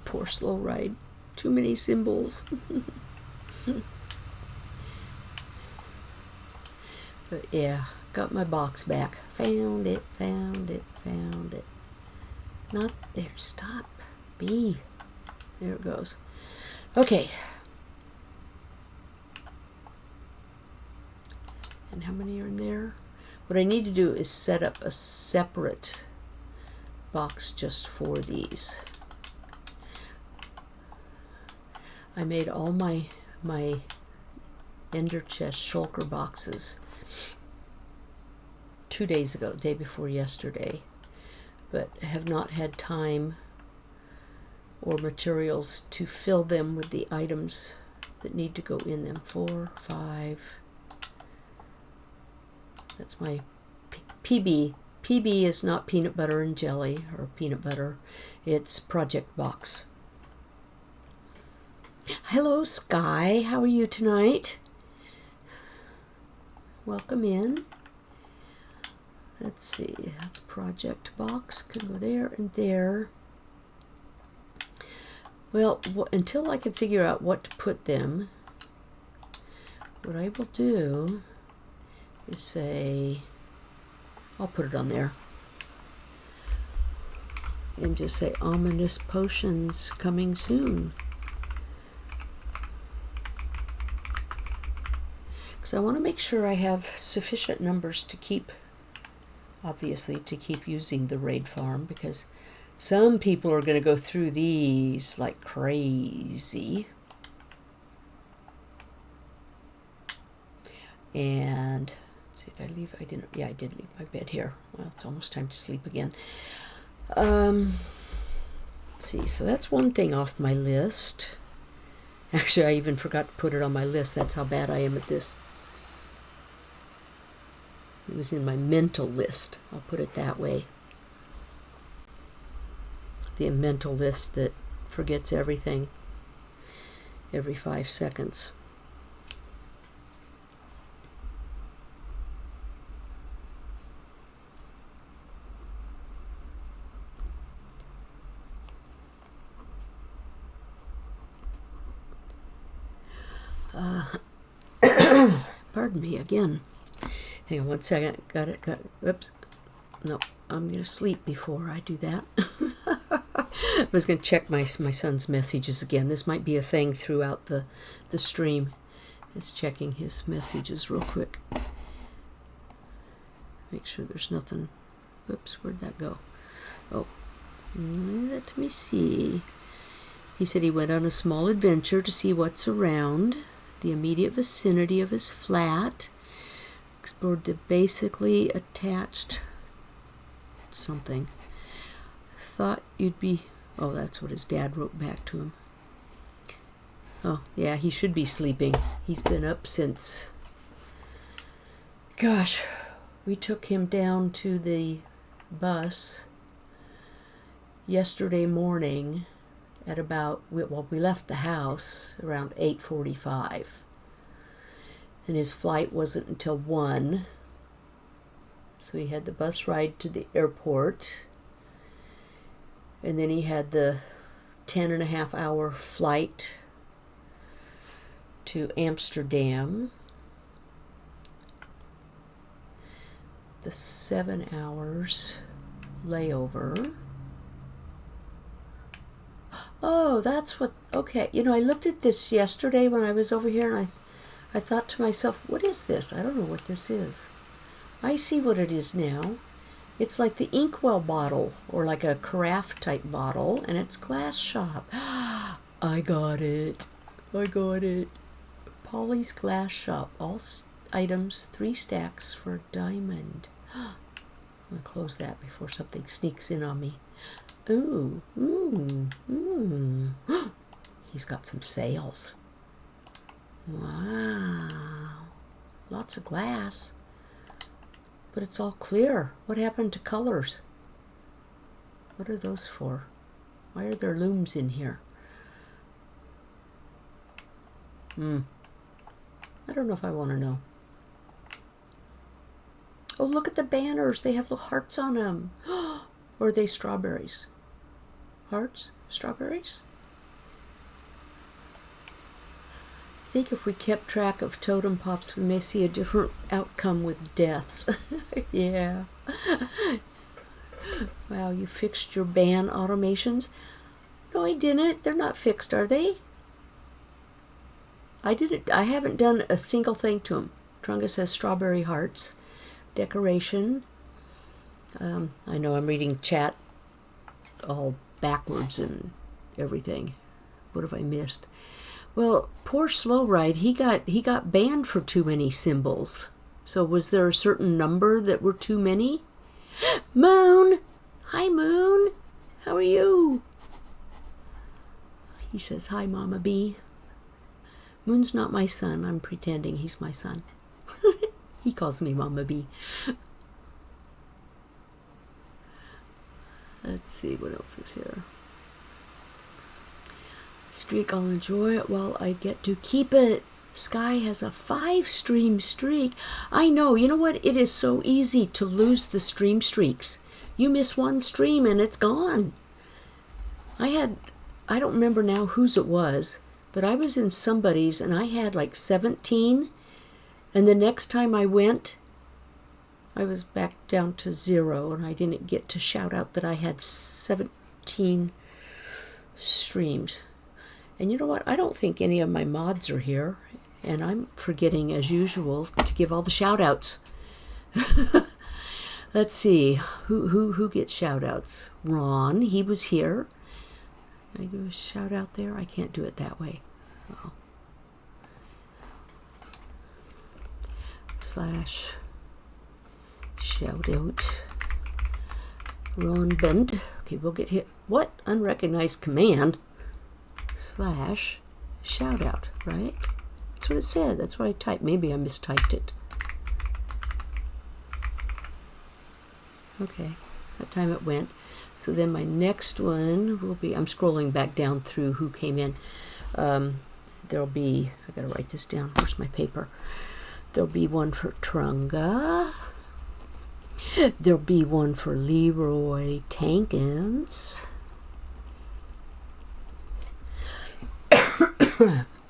[SPEAKER 1] Poor slow ride. Too many symbols. But yeah, got my box back. Found it, found it, found it. Not there. Stop. B. There it goes. Okay. And how many are in there? What I need to do is set up a separate box just for these. I made all my Ender Chest shulker boxes 2 days ago, day before yesterday, but have not had time or materials to fill them with the items that need to go in them. 4, 5. That's my PB. PB is not peanut butter and jelly or peanut butter. It's Project Box. Hello, Sky. How are you tonight? Welcome in. Let's see. Project Box can go there and there. Well, until I can figure out what to put them, what I will do is say, I'll put it on there. And just say, ominous potions coming soon. Because I want to make sure I have sufficient numbers to keep, obviously, to keep using the raid farm, because some people are going to go through these like crazy. And, did I leave? I didn't. Yeah, I did leave my bed here. Well, it's almost time to sleep again. Let's see. So that's one thing off my list. Actually, I even forgot to put it on my list. That's how bad I am at this. It was in my mental list. I'll put it that way. The mental list that forgets everything every 5 seconds. Pardon me again. Hang on 1 second. Got it. Oops. No, I'm going to sleep before I do that. I was going to check my son's messages again. This might be a thing throughout the stream. Just checking his messages real quick. Make sure there's nothing. Oops, where'd that go? Oh, let me see. He said he went on a small adventure to see what's around the immediate vicinity of his flat. Explored the basically attached something. Thought you'd be... Oh, that's what his dad wrote back to him. Oh, yeah, he should be sleeping. He's been up since... Gosh, we took him down to the bus yesterday morning at about... Well, we left the house around 8:45. And his flight wasn't until 1. So he had the bus ride to the airport. And then he had the 10.5-hour flight to Amsterdam. The 7 hours layover. Oh, that's what... Okay, you know, I looked at this yesterday when I was over here, and I thought to myself, what is this? I don't know what this is. I see what it is now. It's like the Inkwell bottle, or like a carafe type bottle, and it's Glass Shop. I got it. I got it. Polly's Glass Shop. All items, 3 stacks for a diamond. I'm going to close that before something sneaks in on me. Ooh. He's got some sales. Wow. Lots of glass. But it's all clear. What happened to colors? What are those for? Why are there looms in here? I don't know if I want to know. Oh, look at the banners. They have little hearts on them. Or are they strawberries? Hearts? Strawberries? I think if we kept track of totem pops, we may see a different outcome with deaths. Yeah. Wow, you fixed your ban automations? No, I didn't. They're not fixed, are they? I haven't done a single thing to them. Trunga says strawberry hearts. Decoration. I know I'm reading chat all backwards and everything. What have I missed? Well, poor Slow Ride, he got banned for too many symbols. So was there a certain number that were too many? Moon! Hi, Moon! How are you? He says, hi, Mama Bee. Moon's not my son. I'm pretending he's my son. He calls me Mama Bee. Let's see what else is here. Streak, I'll enjoy it while I get to keep it. Sky has a 5-stream streak. I know. You know what? It is so easy to lose the stream streaks. You miss one stream and it's gone. I don't remember now whose it was, but I was in somebody's and I had like 17. And the next time I went, I was back down to 0 and I didn't get to shout out that I had 17 streams. And you know what? I don't think any of my mods are here. And I'm forgetting, as usual, to give all the shout-outs. Let's see. Who gets shout-outs? Ron, he was here. Can I do a shout-out there? I can't do it that way. Oh. / shout-out. Ron Bend. Okay, we'll get hit. What? Unrecognized command. / shout-out, right? That's what it said. That's what I typed. Maybe I mistyped it. Okay, that time it went. So then my next one will be, I'm scrolling back down through who came in. There'll be, I gotta write this down. Where's my paper? There'll be one for Trunga. There'll be one for Leroy Tankins.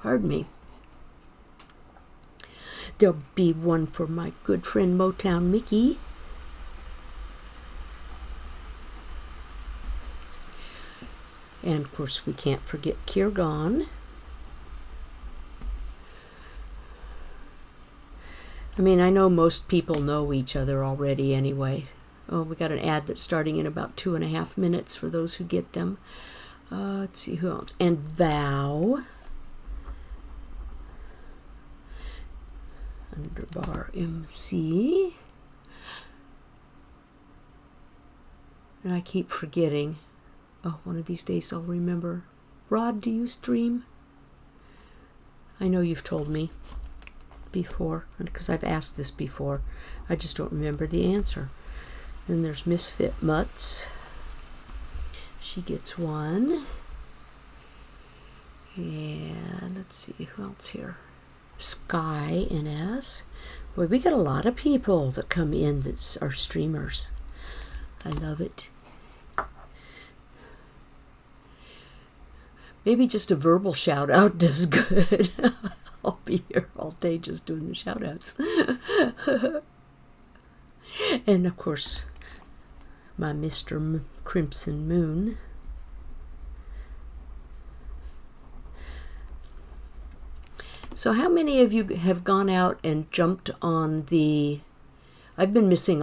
[SPEAKER 1] Pardon me. There'll be one for my good friend Motown Mickey. And of course we can't forget Kirgon. I mean, I know most people know each other already anyway. Oh, we got an ad that's starting in about 2.5 minutes for those who get them. Let's see who else. And Vow. underbar MC. And I keep forgetting. Oh, one of these days I'll remember. Rod, do you stream? I know you've told me before, because I've asked this before. I just don't remember the answer. Then there's Misfit Mutts. She gets one. And let's see, who else here? Sky NS. Boy, we get a lot of people that come in that are streamers. I love it. Maybe just a verbal shout out does good. I'll be here all day just doing the shout outs. And of course, my Mr. Crimson Moon. So how many of you have gone out and jumped on the... I've been missing...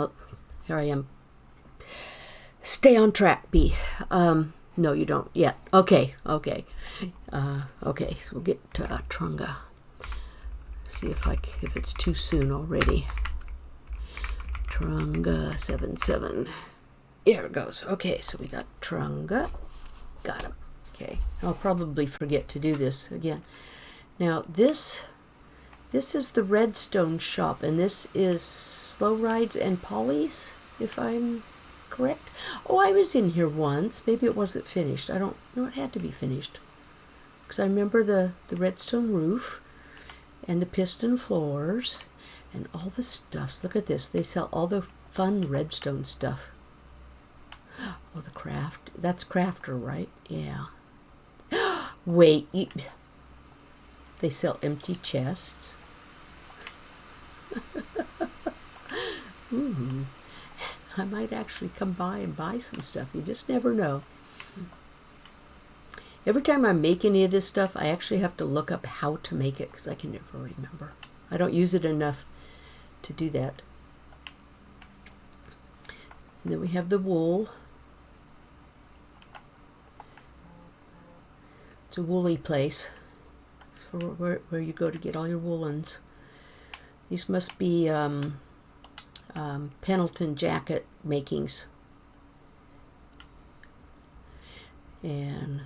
[SPEAKER 1] Here I am. Stay on track, B. No, you don't yet. Okay. Okay, so we'll get to Trunga. See if it's too soon already. Trunga 77. Here it goes. Okay, so we got Trunga. Got him. Okay, I'll probably forget to do this again. Now this is the Redstone shop, and this is Slow Rides and Polly's, if I'm correct. Oh, I was in here once. Maybe it wasn't finished. I don't know. It had to be finished, because I remember the redstone roof and the piston floors and all the stuffs. Look at this. They sell all the fun redstone stuff. Oh, the craft. That's crafter, right? Yeah. Wait. They sell empty chests. Ooh. I might actually come by and buy some stuff. You just never know. Every time I make any of this stuff, I actually have to look up how to make it, because I can never remember. I don't use it enough to do that. And then we have the wool. It's a woolly place. It's for where you go to get all your woolens. These must be Pendleton jacket makings. And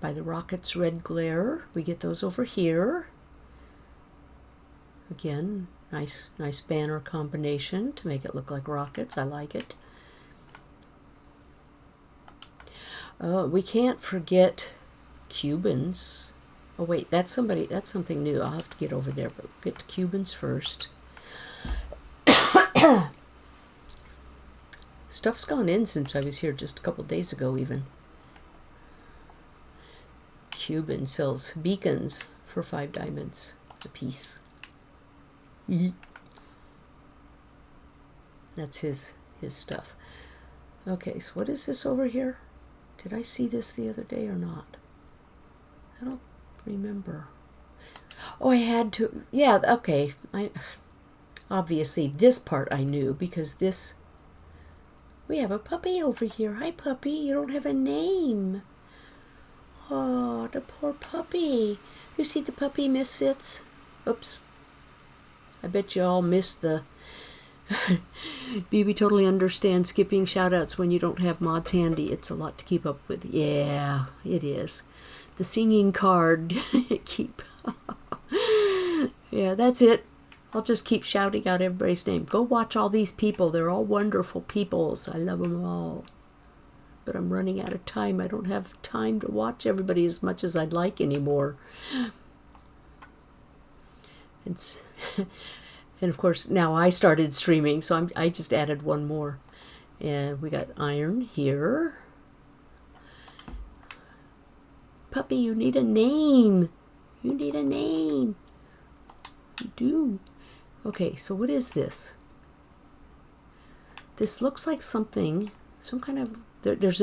[SPEAKER 1] by the Rocket's Red Glare, we get those over here. Again, nice banner combination to make it look like rockets. I like it. We can't forget Cubans. Oh wait, that's something new. I'll have to get over there, but we'll get to Cubans first. Stuff's gone in since I was here just a couple days ago even. Cuban sells beacons for 5 diamonds a piece. That's his stuff. Okay, so what is this over here? Did I see this the other day or not? I don't remember. Oh, I had to. Yeah, okay. Obviously, this part I knew, because this... We have a puppy over here. Hi, puppy. You don't have a name. Oh, the poor puppy. You see the puppy, Misfits? Oops. I bet you all missed the... BB totally understands skipping shoutouts when you don't have mods handy. It's a lot to keep up with. Yeah, it is. The singing card. Keep... Yeah, that's it. I'll just keep shouting out everybody's name. Go watch all these people. They're all wonderful peoples. I love them all. But I'm running out of time. I don't have time to watch everybody as much as I'd like anymore. It's... And of course, now I started streaming, so I just added one more. And we got Iron here. Puppy, you need a name. You need a name. You do. Okay, so what is this? This looks like something, some kind of, is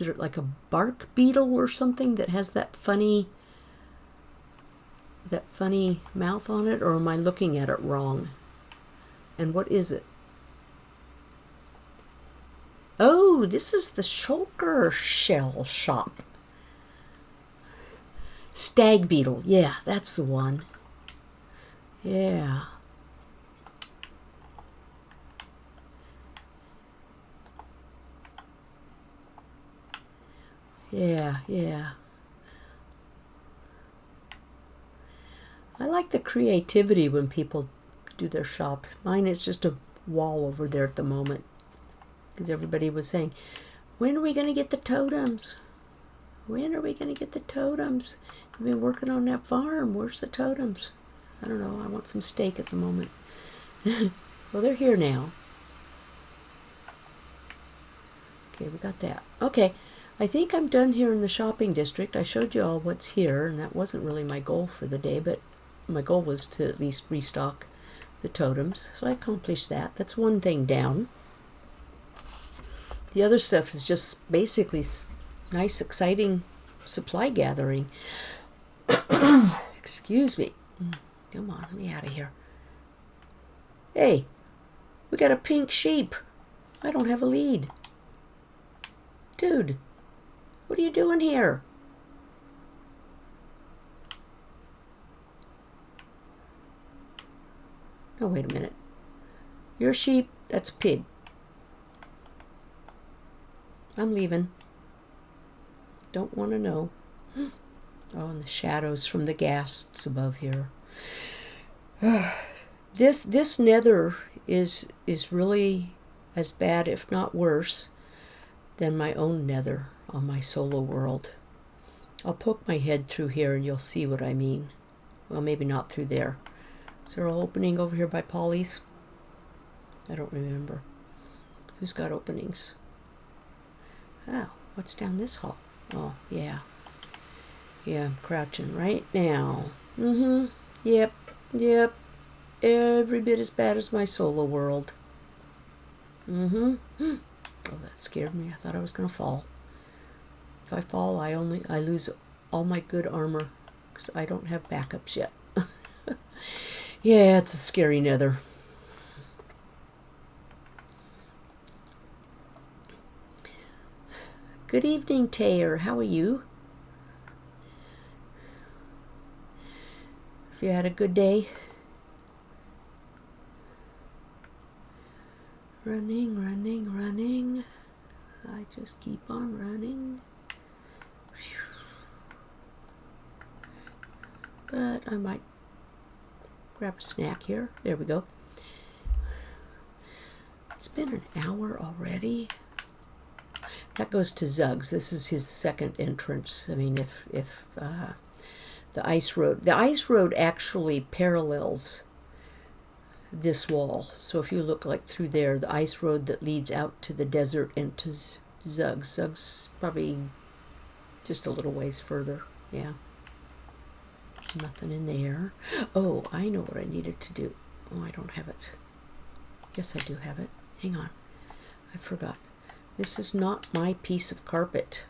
[SPEAKER 1] it like a bark beetle or something that has that funny mouth on it, or am I looking at it wrong? And what is it? Oh, this is the shulker shell shop. Stag beetle. Yeah, that's the one. Yeah. Yeah, yeah. I like the creativity when people do their shops. Mine is just a wall over there at the moment. Because everybody was saying, when are we going to get the totems? When are we going to get the totems? We've been working on that farm. Where's the totems? I don't know. I want some steak at the moment. Well, they're here now. Okay, we got that. Okay, I think I'm done here in the shopping district. I showed you all what's here, and that wasn't really my goal for the day, but my goal was to at least restock the totems. So I accomplished that. That's one thing down. The other stuff is just basically nice, exciting supply gathering. Excuse me. Come on, let me out of here. Hey, we got a pink sheep. I don't have a lead. Dude, what are you doing here? No, wait a minute. You're a sheep, that's a pig. I'm leaving. Don't want to know. Oh, and the shadows from the ghasts above here. This nether is really as bad, if not worse, than my own nether on my solo world. I'll poke my head through here and you'll see what I mean. Well, maybe not through there. Is there an opening over here by Polly's? I don't remember. Who's got openings? Oh, what's down this hall? Oh, yeah. Yeah, I'm crouching right now. Yep. Every bit as bad as my solo world. Oh, that scared me. I thought I was going to fall. If I fall, I lose all my good armor because I don't have backups yet. Yeah, it's a scary nether. Good evening, Tayer. How are you? If you had a good day. Running. I just keep on running. But I might grab a snack here. There we go. It's been an hour already. That goes to Zug's. This is his second entrance. I mean, if the ice road actually parallels this wall. So if you look like through there, the ice road that leads out to the desert and to Zug's. Zug's probably just a little ways further. Yeah. Nothing in there. Oh, I know what I needed to do. Oh, I don't have it. Yes, I do have it. Hang on. I forgot. This is not my piece of carpet.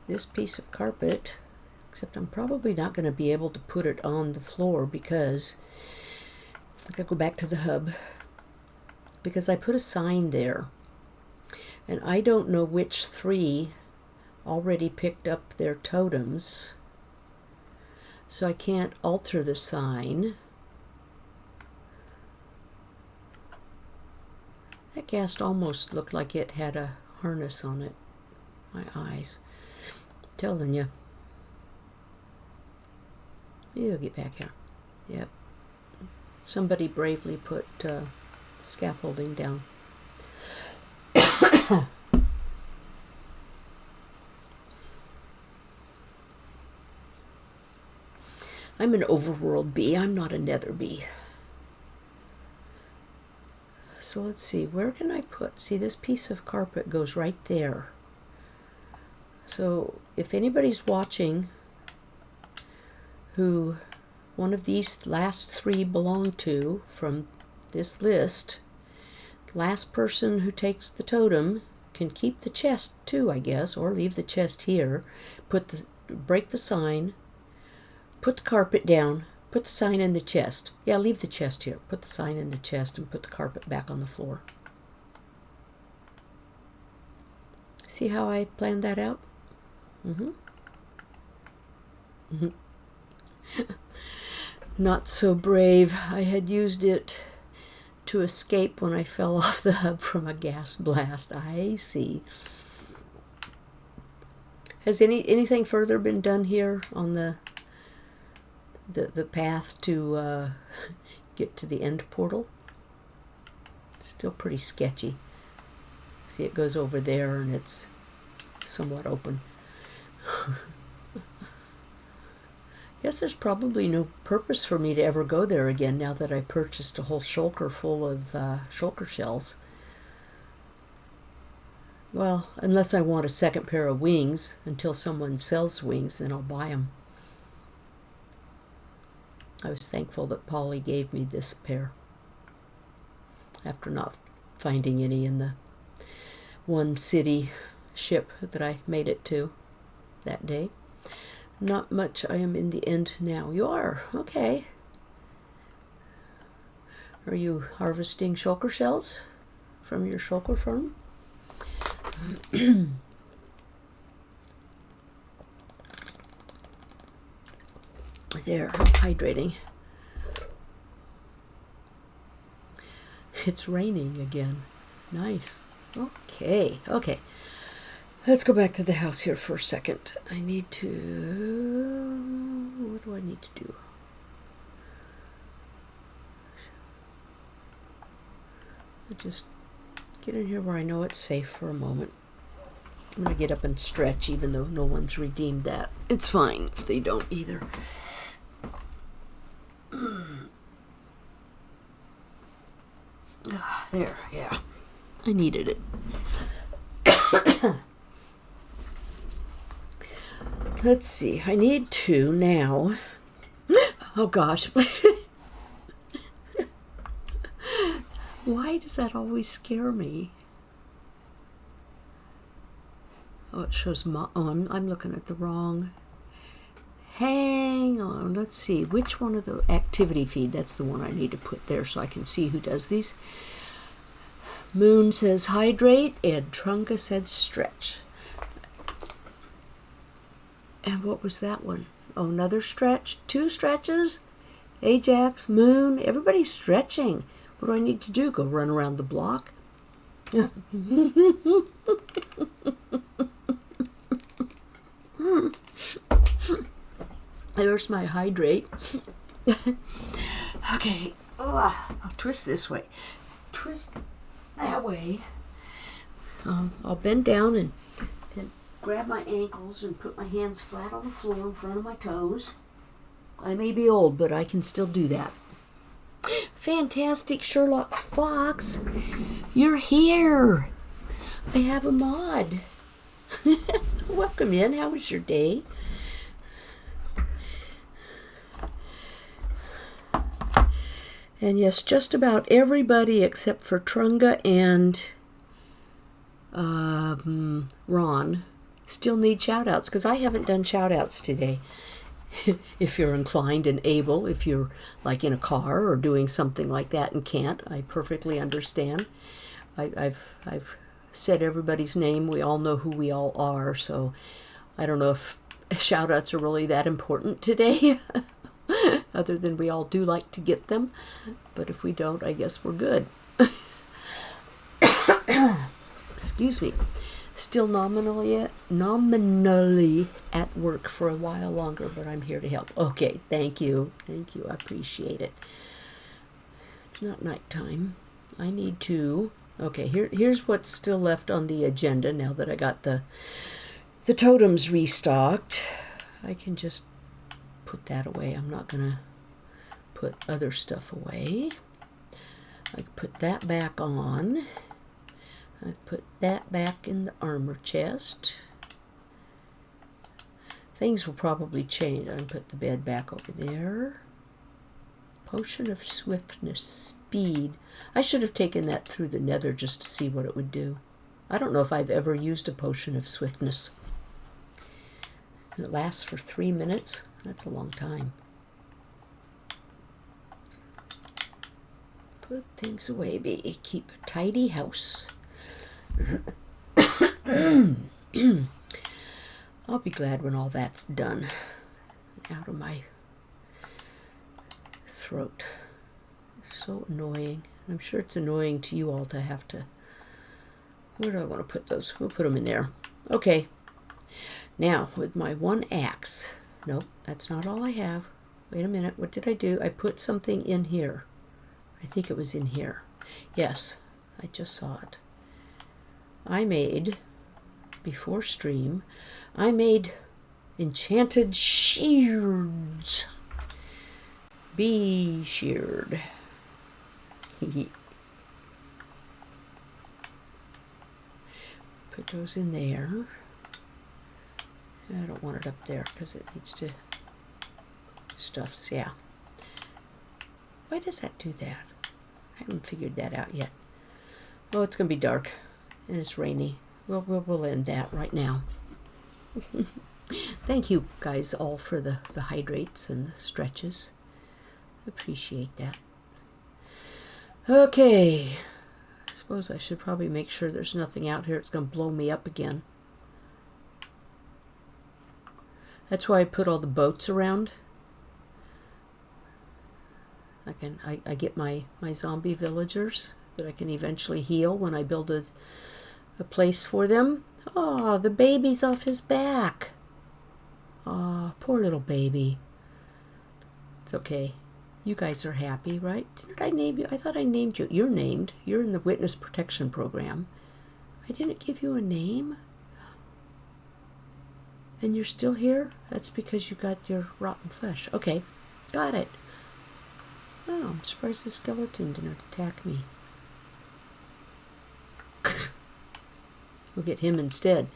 [SPEAKER 1] This piece of carpet, except I'm probably not going to be able to put it on the floor because I gotta go back to the hub because I put a sign there and I don't know which 3 already picked up their totems, so I can't alter the sign. That ghast almost looked like it had a harness on it. My eyes. Telling you. You'll get back here. Yep. Somebody bravely put scaffolding down. I'm an overworld bee. I'm not a nether bee. So let's see. Where can I put... See, this piece of carpet goes right there. So if anybody's watching who one of these last 3 belong to from this list, the last person who takes the totem can keep the chest too, I guess, or leave the chest here, break the sign, put the carpet down, put the sign in the chest. Yeah, leave the chest here. Put the sign in the chest and put the carpet back on the floor. See how I planned that out? Not so brave. I had used it to escape when I fell off the hub from a gas blast. I see. Has anything further been done here on the path to get to the end portal? Still pretty sketchy. See, it goes over there and it's somewhat open. Guess there's probably no purpose for me to ever go there again now that I purchased a whole shulker full of shulker shells. Well, unless I want a second pair of wings. Until someone sells wings, then I'll buy them. I was thankful that Polly gave me this pair after not finding any in the one city ship that I made it to that day. Not much. I am in the end now. You are? Okay. Are you harvesting shulker shells from your shulker farm? There, I'm hydrating. It's raining again. Nice. Okay, okay. Let's go back to the house here for a second. I need to... What do I need to do? I'll just get in here where I know it's safe for a moment. I'm going to get up and stretch even though no one's redeemed that. It's fine if they don't either. There, yeah. I needed it. Let's see. I need to now. Oh gosh. Why does that always scare me? Oh, it shows my... Oh, I'm looking at the wrong... Hang on. Let's see. Which one of the activity feed? That's the one I need to put there so I can see who does these. Moon says hydrate and Trunga said stretch. And what was that one? Oh, another stretch? 2 stretches? Ajax, Moon, everybody's stretching. What do I need to do? Go run around the block? There's my hydrate. Okay. I'll twist this way. Twist that way. I'll bend down and grab my ankles and put my hands flat on the floor in front of my toes. I may be old, but I can still do that. Fantastic Sherlock Fox. You're here. I have a mod. Welcome in. How was your day? And yes, just about everybody except for Trunga and Ron still need shout-outs because I haven't done shout-outs today. If you're inclined and able, if you're like in a car or doing something like that and can't, I perfectly understand. I've said everybody's name. We all know who we all are, so I don't know if shout-outs are really that important today. Other than we all do like to get them. But if we don't, I guess we're good. Excuse me. Still nominally at work for a while longer, but I'm here to help. Okay, thank you. Thank you. I appreciate it. It's not nighttime. I need to... Okay, here's what's still left on the agenda now that I got the totems restocked. I can just put that away. I'm not going to put other stuff away. I put that back on. I put that back in the armor chest. Things will probably change. I put the bed back over there. Potion of swiftness, speed. I should have taken that through the nether just to see what it would do. I don't know if I've ever used a potion of swiftness. It lasts for 3 minutes. That's a long time. Put things away, baby. Keep a tidy house. I'll be glad when all that's done. Out of my throat. So annoying. I'm sure it's annoying to you all to have to... Where do I want to put those? We'll put them in there. Okay. Now, with my one axe, nope, that's not all I have. Wait a minute, what did I do? I put something in here. I think it was in here. Yes, I just saw it. I made, before stream, I made enchanted sheards. Be sheared. Put those in there. I don't want it up there because it needs to stuffs, yeah. Why does that do that? I haven't figured that out yet. Oh, it's going to be dark and it's rainy. We'll end that right now. Thank you guys all for the hydrates and the stretches. Appreciate that. Okay. I suppose I should probably make sure there's nothing out here. It's going to blow me up again. That's why I put all the boats around. I get my zombie villagers that I can eventually heal when I build a place for them. Oh, the baby's off his back. Oh, poor little baby. It's okay. You guys are happy, right? Didn't I name you? I thought I named you. You're named. You're in the Witness Protection Program. I didn't give you a name? And you're still here? That's because you got your rotten flesh. Okay, got it. Oh, I'm surprised the skeleton didn't attack me. We'll get him instead.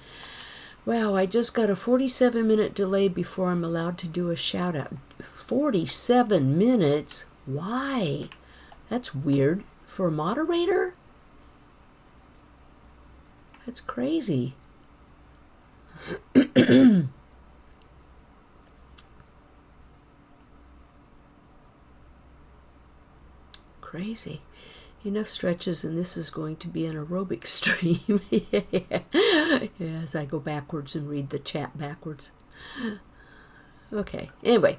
[SPEAKER 1] Wow, I just got a 47-minute delay before I'm allowed to do a shout-out. 47 minutes? Why? That's weird. For a moderator? That's crazy. Crazy. Enough stretches, and this is going to be an aerobic stream. Yeah, as I go backwards and read the chat backwards. Okay, anyway.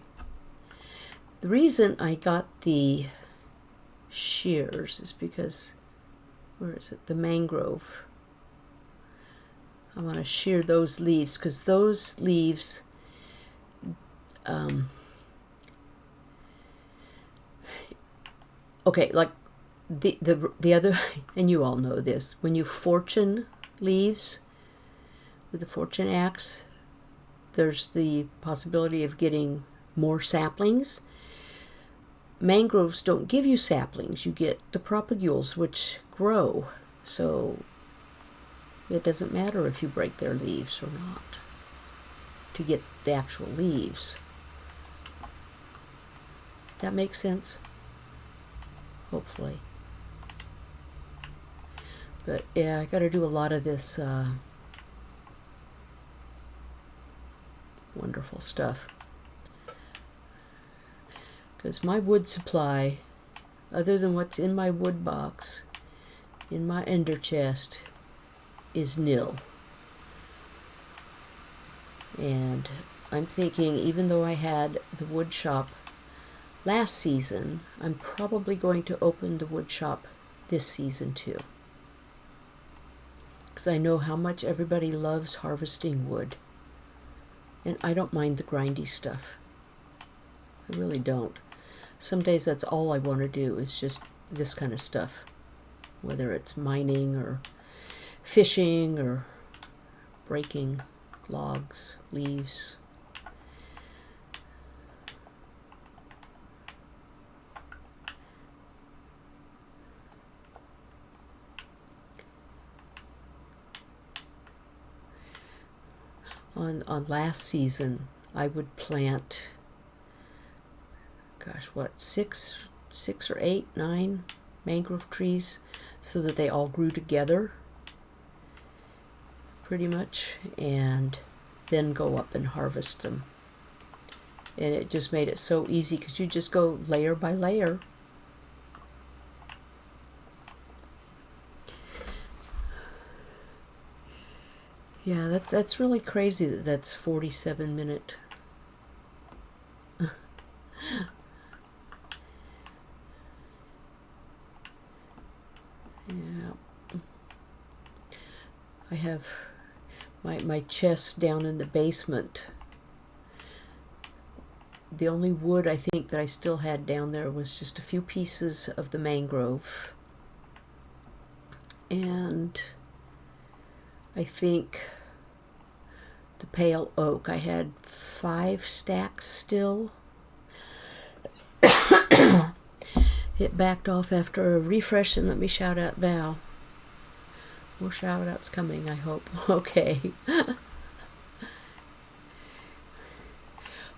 [SPEAKER 1] The reason I got the shears is because, where is it? The mangrove. I want to shear those leaves, because those leaves, okay, like the other, and you all know this, when you fortune leaves with the fortune axe, there's the possibility of getting more saplings. Mangroves don't give you saplings. You get the propagules, which grow. So it doesn't matter if you break their leaves or not to get the actual leaves. That makes sense? Hopefully. But yeah, I got to do a lot of this wonderful stuff. Because my wood supply, other than what's in my wood box, in my ender chest, is nil. And I'm thinking, even though I had the wood shop last season, I'm probably going to open the wood shop this season too. Because I know how much everybody loves harvesting wood. And I don't mind the grindy stuff. I really don't. Some days that's all I want to do is just this kind of stuff. Whether it's mining or fishing or breaking logs, leaves. On last season, I would plant, gosh, what, six or eight, 9 mangrove trees so that they all grew together, pretty much, and then go up and harvest them. And it just made it so easy because you just go layer by layer. Yeah, that's really crazy that that's 47-minute. Yeah. I have my chest down in the basement. The only wood I think that I still had down there was just a few pieces of the mangrove. And I think the pale oak. I had 5 stacks still. It backed off after a refresh, and let me shout out Val. More shout outs coming, I hope. Okay.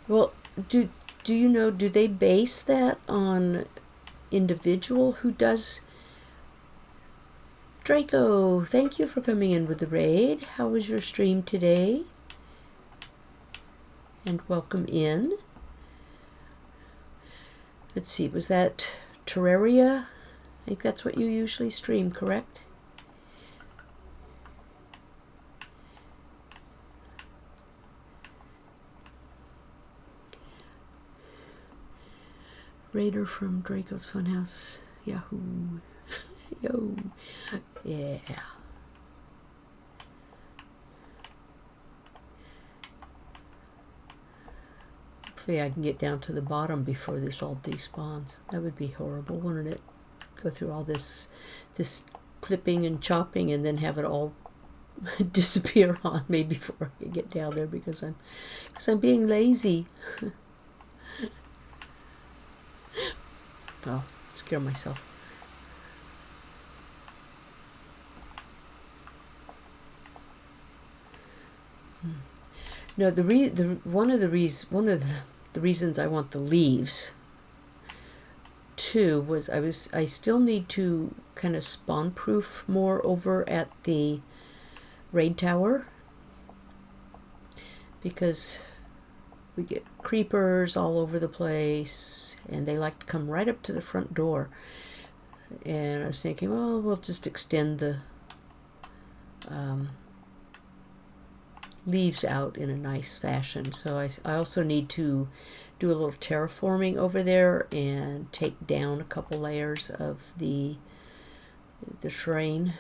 [SPEAKER 1] Well, do you know, do they base that on individual who does? Draco, thank you for coming in with the raid. How was your stream today? And welcome in. Let's see, was that Terraria? I think that's what you usually stream, correct? Raider from Draco's Funhouse. Yahoo. Yo. Yeah. Hopefully I can get down to the bottom before this all despawns. That would be horrible, wouldn't it? Go through all this clipping and chopping and then have it all disappear on me before I can get down there because I'm being lazy. Oh, scare myself. No, one of the reasons I want the leaves too was I still need to kind of spawn proof more over at the raid tower because we get creepers all over the place and they like to come right up to the front door. And I was thinking, well, we'll just extend the leaves out in a nice fashion. So I also need to do a little terraforming over there and take down a couple layers of the terrain.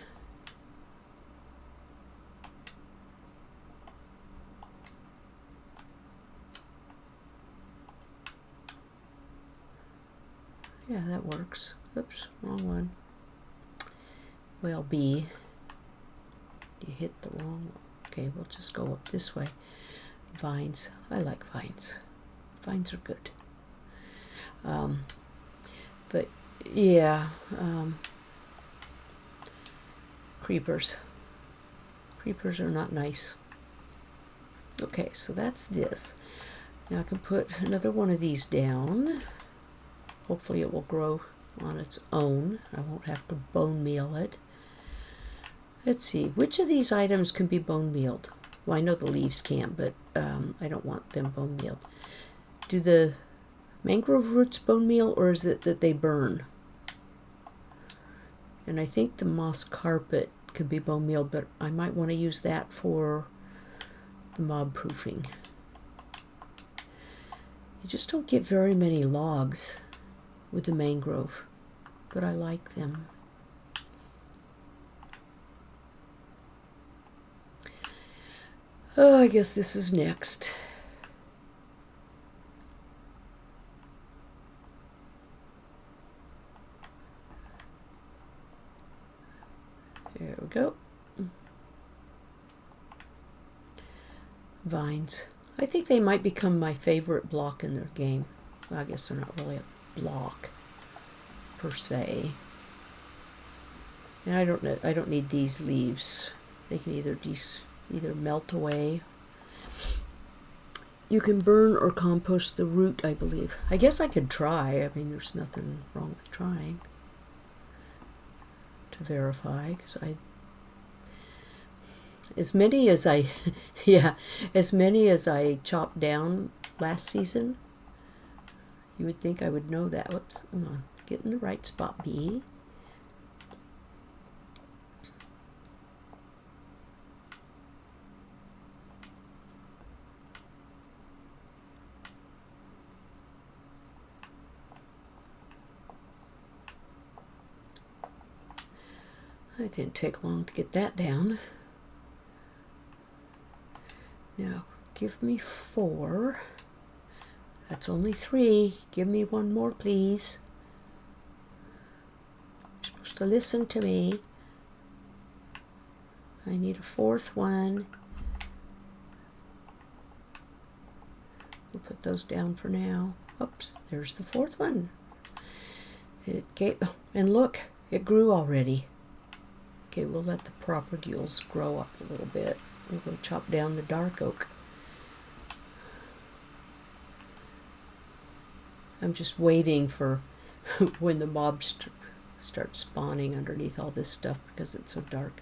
[SPEAKER 1] Yeah, that works. Oops, wrong one. Well, B. You hit the wrong one. Okay, we'll just go up this way. Vines. I like vines. Vines are good. But yeah, creepers. Creepers are not nice. Okay, so that's this. Now I can put another one of these down. Hopefully it will grow on its own. I won't have to bone meal it. Let's see, which of these items can be bone mealed? Well, I know the leaves can, but I don't want them bone mealed. Do the mangrove roots bone meal, or is it that they burn? And I think the moss carpet can be bone mealed, but I might want to use that for the mob proofing. You just don't get very many logs with the mangrove, but I like them. Oh, I guess this is next. There we go. Vines. I think they might become my favorite block in their game. Well, I guess they're not really a block per se. And I don't need these leaves. They can either melt away. You can burn or compost the root, I believe. I guess I could try. I mean, there's nothing wrong with trying to verify, because as many as I chopped down last season, you would think I would know that. Whoops, come on, get in the right spot, B. It didn't take long to get that down. Now, give me 4. That's only 3. Give me 1 more, please. You're supposed to listen to me. I need a 4th one. We'll put those down for now. Oops, there's the 4th one. It gave, and look, it grew already. Okay, we'll let the propagules grow up a little bit. We'll go chop down the dark oak. I'm just waiting for when the mobs start spawning underneath all this stuff because it's so dark.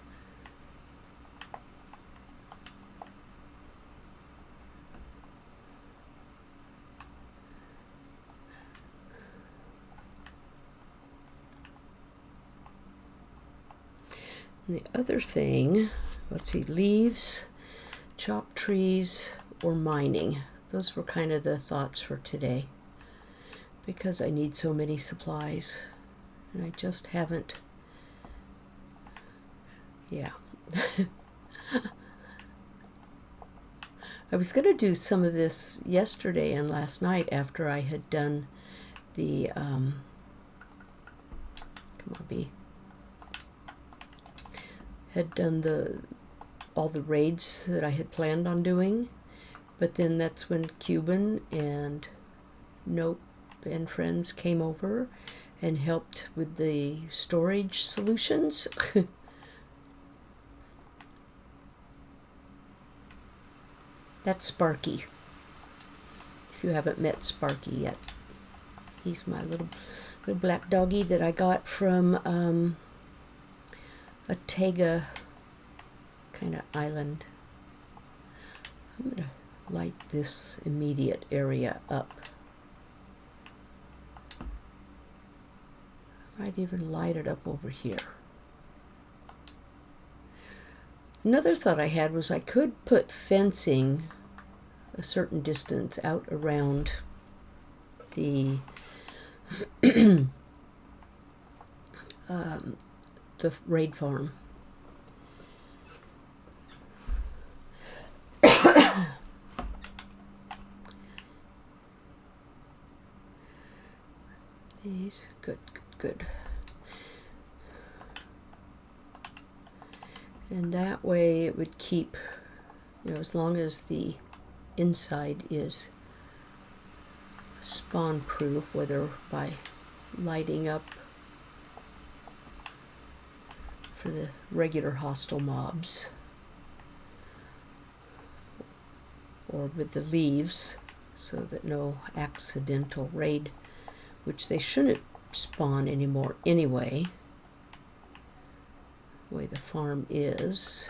[SPEAKER 1] And the other thing, let's see, leaves, chop trees, or mining. Those were kind of the thoughts for today, because I need so many supplies, and I just haven't, yeah. I was going to do some of this yesterday and last night after I had done the, come on, bee. Had done all the raids that I had planned on doing, but then that's when Cuban and Nope and friends came over and helped with the storage solutions. That's Sparky. If you haven't met Sparky yet, he's my little black doggy that I got from a Taiga kind of island. I'm going to light this immediate area up. Might even light it up over here. Another thought I had was I could put fencing a certain distance out around the the raid farm. These, good. And that way it would keep, as long as the inside is spawn proof, whether by lighting up for the regular hostile mobs or with the leaves, so that no accidental raid, which they shouldn't spawn anymore anyway, the way the farm is.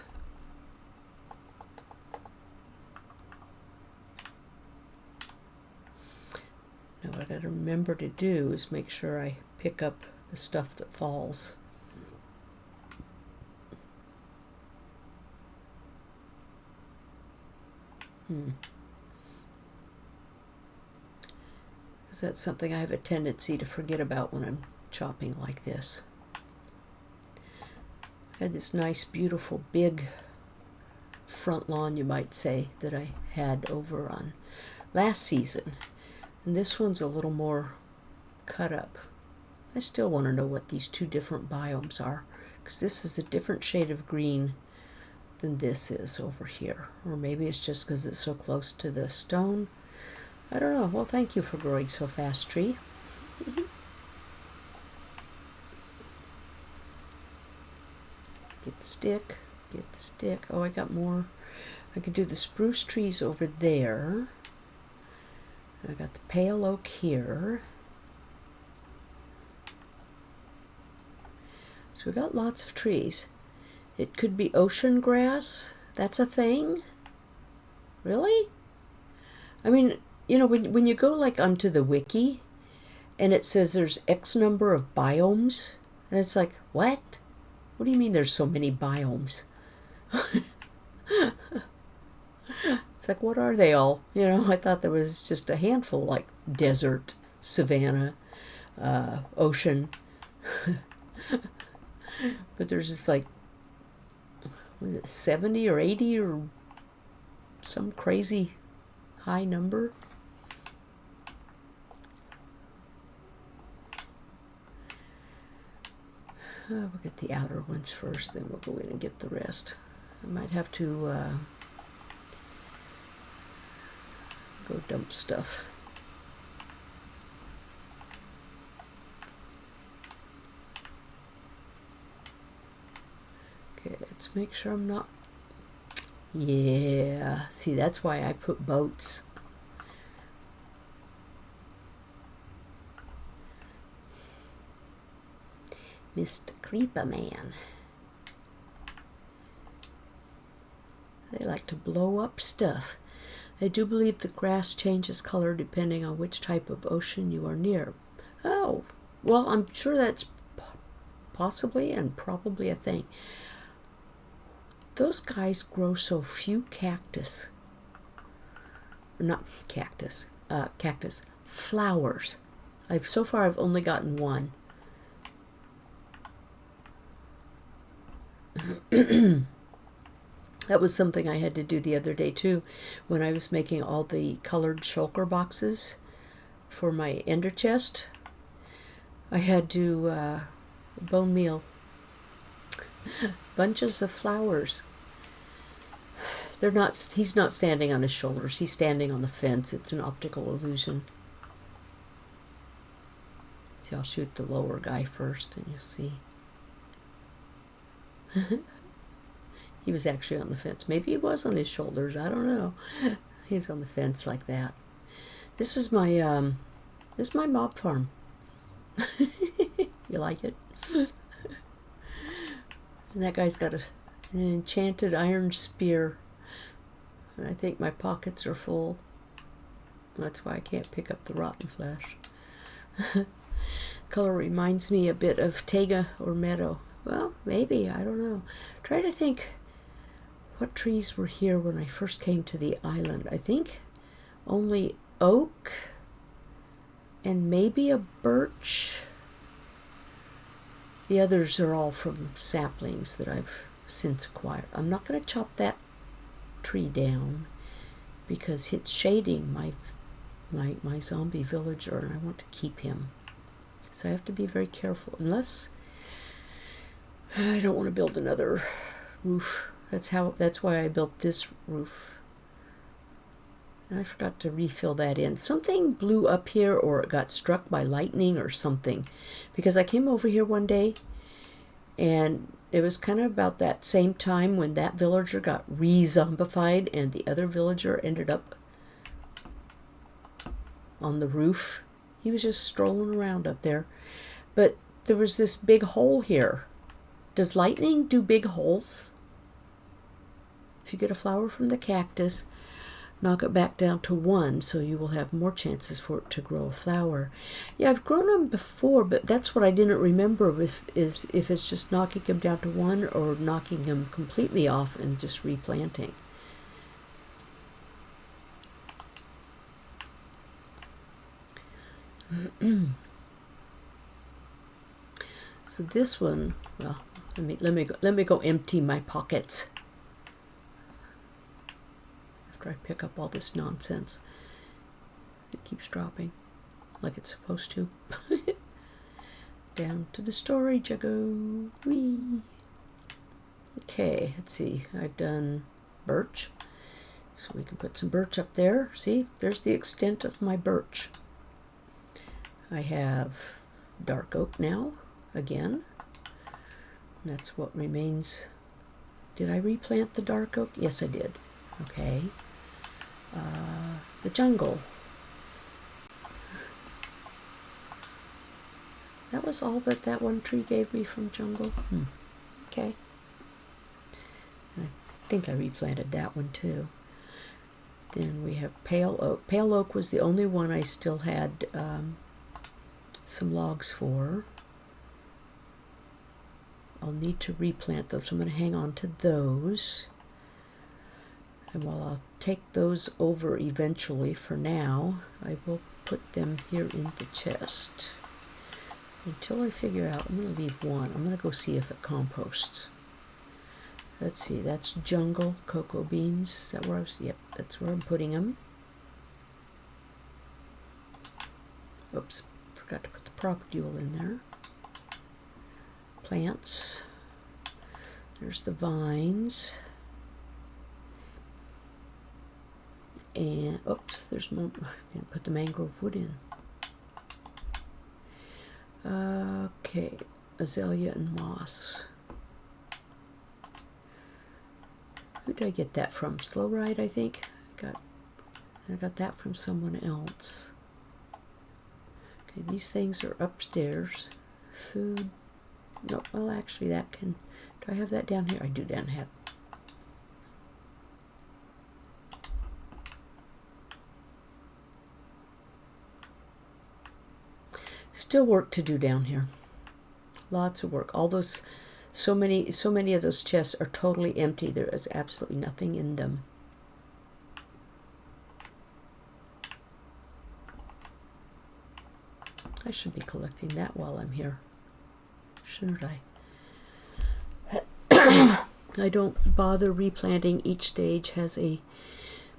[SPEAKER 1] Now what I gotta remember to do is make sure I pick up the stuff that falls. Because that's something I have a tendency to forget about when I'm chopping like this. I had this nice, beautiful, big front lawn, you might say, that I had over on last season. And this one's a little more cut up. I still want to know what these 2 different biomes are, because this is a different shade of green than this is over here. Or maybe it's just because it's so close to the stone. I don't know. Well, thank you for growing so fast, tree. Get the stick. Get the stick. Oh, I got more. I could do the spruce trees over there. I got the pale oak here. So we got lots of trees. It could be ocean grass. That's a thing? Really? I mean, when you go like onto the wiki and it says there's X number of biomes, and it's like, what? What do you mean there's so many biomes? It's like, what are they all? I thought there was just a handful, like desert, savanna, ocean. But there's just like, was it 70 or 80 or some crazy high number. We'll get the outer ones first, then we'll go in and get the rest. I might have to go dump stuff. Okay, let's make sure I'm not... Yeah, see, that's why I put boats. Mr. Creeper Man. They like to blow up stuff. I do believe the grass changes color depending on which type of ocean you are near. Oh, well, I'm sure that's possibly and probably a thing. Those guys grow so few cactus. Not cactus. Cactus. Flowers. So far I've only gotten one. That was something I had to do the other day too, when I was making all the colored shulker boxes for my ender chest. I had to bone meal bunches of flowers. They're not. He's not standing on his shoulders. He's standing on the fence. It's an optical illusion. See, I'll shoot the lower guy first, and you'll see. He was actually on the fence. Maybe he was on his shoulders. I don't know. He was on the fence like that. This is my mob farm. You like it? And that guy's got an enchanted iron spear. And I think my pockets are full. That's why I can't pick up the rotten flesh. Color reminds me a bit of taiga or meadow. Well, maybe. I don't know. Try to think what trees were here when I first came to the island. I think only oak and maybe a birch. The others are all from saplings that I've since acquired. I'm not going to chop that tree down because it's shading my zombie villager, and I want to keep him. So I have to be very careful. Unless I don't want to build another roof. That's why I built this roof. And I forgot to refill that in. Something blew up here, or it got struck by lightning or something. Because I came over here one day, and it was kind of about that same time when that villager got re-zombified, and the other villager ended up on the roof. He was just strolling around up there. But there was this big hole here. Does lightning do big holes? If you get a flower from the cactus, knock it back down to 1, so you will have more chances for it to grow a flower. Yeah, I've grown them before, but that's what I didn't remember if it's just knocking them down to 1 or knocking them completely off and just replanting. So this one, well, let me go empty my pockets. After I pick up all this nonsense. It keeps dropping like it's supposed to. Down to the storage I go. Whee! Okay, let's see. I've done birch. So we can put some birch up there. See, there's the extent of my birch. I have dark oak now, again. That's what remains. Did I replant the dark oak? Yes, I did. Okay. The jungle. That was all that one tree gave me from jungle. Okay. I think I replanted that one too. Then we have pale oak. Pale oak was the only one I still had some logs for. I'll need to replant those. So I'm going to hang on to those. And while I'll take those over eventually, for now, I will put them here in the chest. Until I figure out, I'm going to leave one. I'm going to go see if it composts. let's see, that's jungle cocoa beans. Is that where I was? Yep, that's where I'm putting them. Oops, forgot to put the propagule in there. Plants. There's the vines. And, oops, there's more. I didn't put the mangrove wood in. Okay, azalea and moss. Who did I get that from? Slow Ride, I think. I got that from someone else. Okay, these things are upstairs. Food. No, well, actually, that can. Do I have that down here? I do down here. Still work to do down here. Lots of work. All those, so many of those chests are totally empty. There is absolutely nothing in them. I should be collecting that while I'm here, shouldn't I? I don't bother replanting. Each stage has a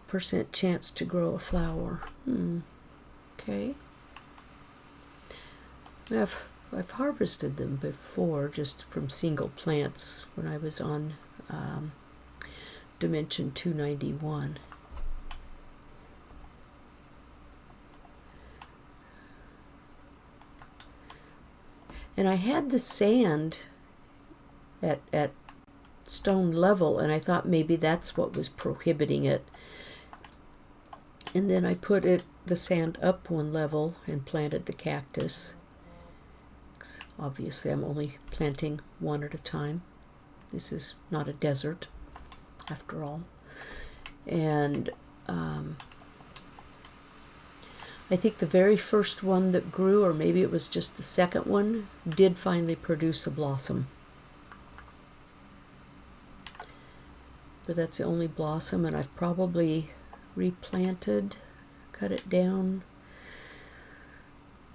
[SPEAKER 1] % chance to grow a flower. Okay. I've harvested them before, just from single plants when I was on Dimension 291. And I had the sand at stone level, and I thought maybe that's what was prohibiting it. And then I put the sand up one level and planted the cactus. Obviously, I'm only planting one at a time. This is not a desert, after all. And I think the very first one that grew, or maybe it was just the second one, did finally produce a blossom. But that's the only blossom, and I've probably replanted, cut it down,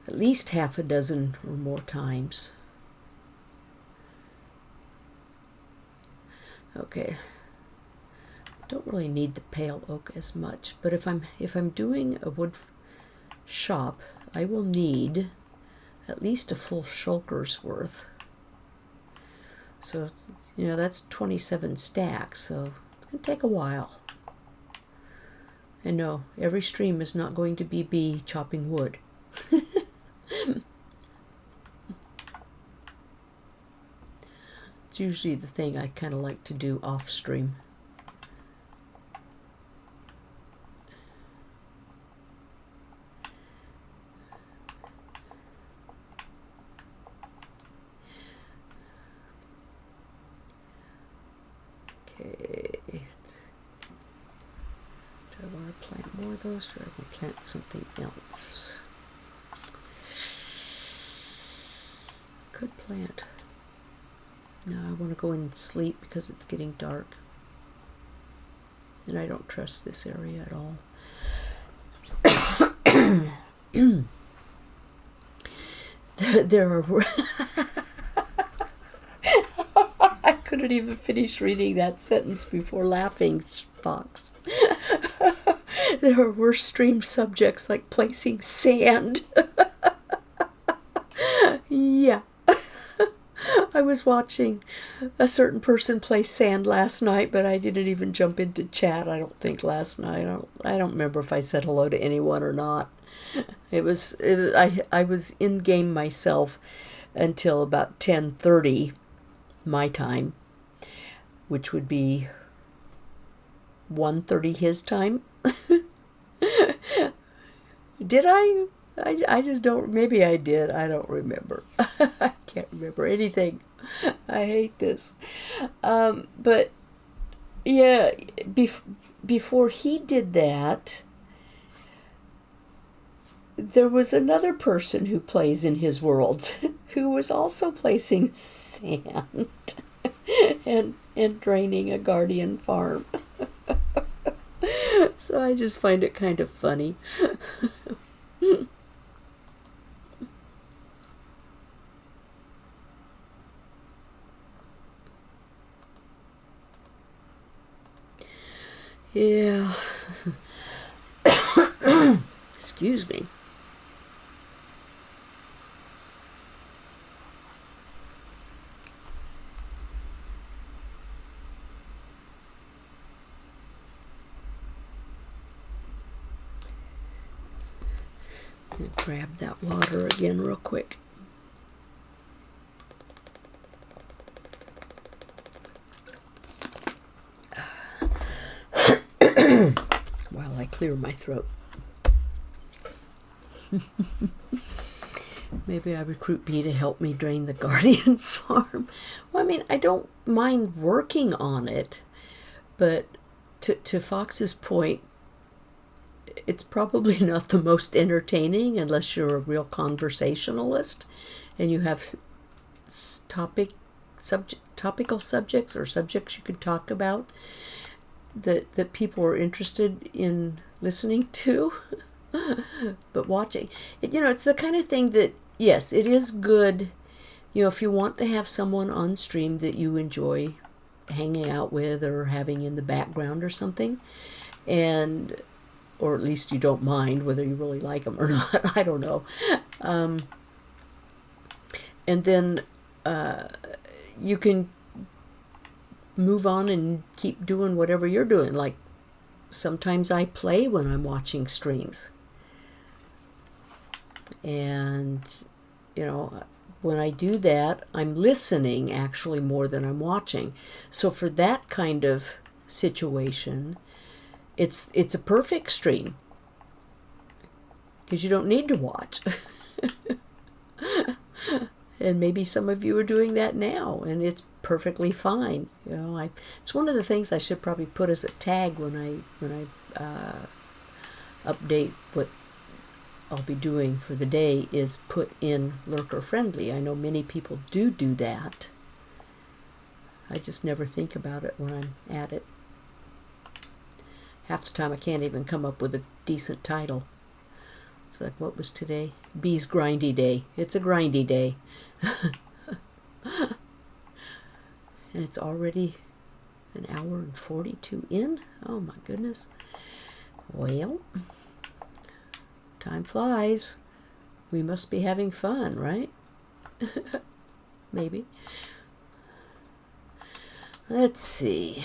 [SPEAKER 1] at least half a dozen or more times. Okay, don't really need the pale oak as much, but if I'm doing a wood shop, I will need at least a full shulker's worth. So, you know, that's 27 stacks, so it's going to take a while. And no, every stream is not going to be me chopping wood. It's usually the thing I kind of like to do off stream. Okay. Do I want to plant more of those, or do I want to plant something else? Could plant. No, I want to go and sleep because it's getting dark. And I don't trust this area at all. There are... I couldn't even finish reading that sentence before laughing, Fox. There are worse stream subjects like placing sand. Yeah. I was watching a certain person play sand last night, but I didn't even jump into chat, I don't think, last night. I don't remember if I said hello to anyone or not. I was in game myself until about 10:30 my time, which would be 1:30 his time. Did I? I just don't, maybe I did, I don't remember. I can't remember anything. I hate this. But yeah, before he did that, there was another person who plays in his worlds who was also placing sand and draining a guardian farm. So I just find it kind of funny. Yeah. Excuse me. Grab that water again real quick. While I clear my throat. Maybe I recruit B to help me drain the Guardian farm. Well, I mean, I don't mind working on it, but to Fox's point, it's probably not the most entertaining unless you're a real conversationalist and you have topical subjects or subjects you could talk about that people are interested in listening to. But watching it, it's the kind of thing that, yes, it is good, if you want to have someone on stream that you enjoy hanging out with or having in the background or something, or at least you don't mind whether you really like them or not. I don't know. And then you can move on and keep doing whatever you're doing. Like sometimes I play when I'm watching streams. And, when I do that, I'm listening actually more than I'm watching. So for that kind of situation, it's a perfect stream because you don't need to watch. And maybe some of you are doing that now, and it's perfectly fine. It's one of the things I should probably put as a tag when I update what I'll be doing for the day is put in lurker friendly. I know many people do that. I just never think about it when I'm at it. Half the time I can't even come up with a decent title. It's like, what was today? B's Grindy Day. It's a grindy day. And it's already an hour and 42 in. Oh my goodness. Well, time flies. We must be having fun, right? Maybe. Let's see.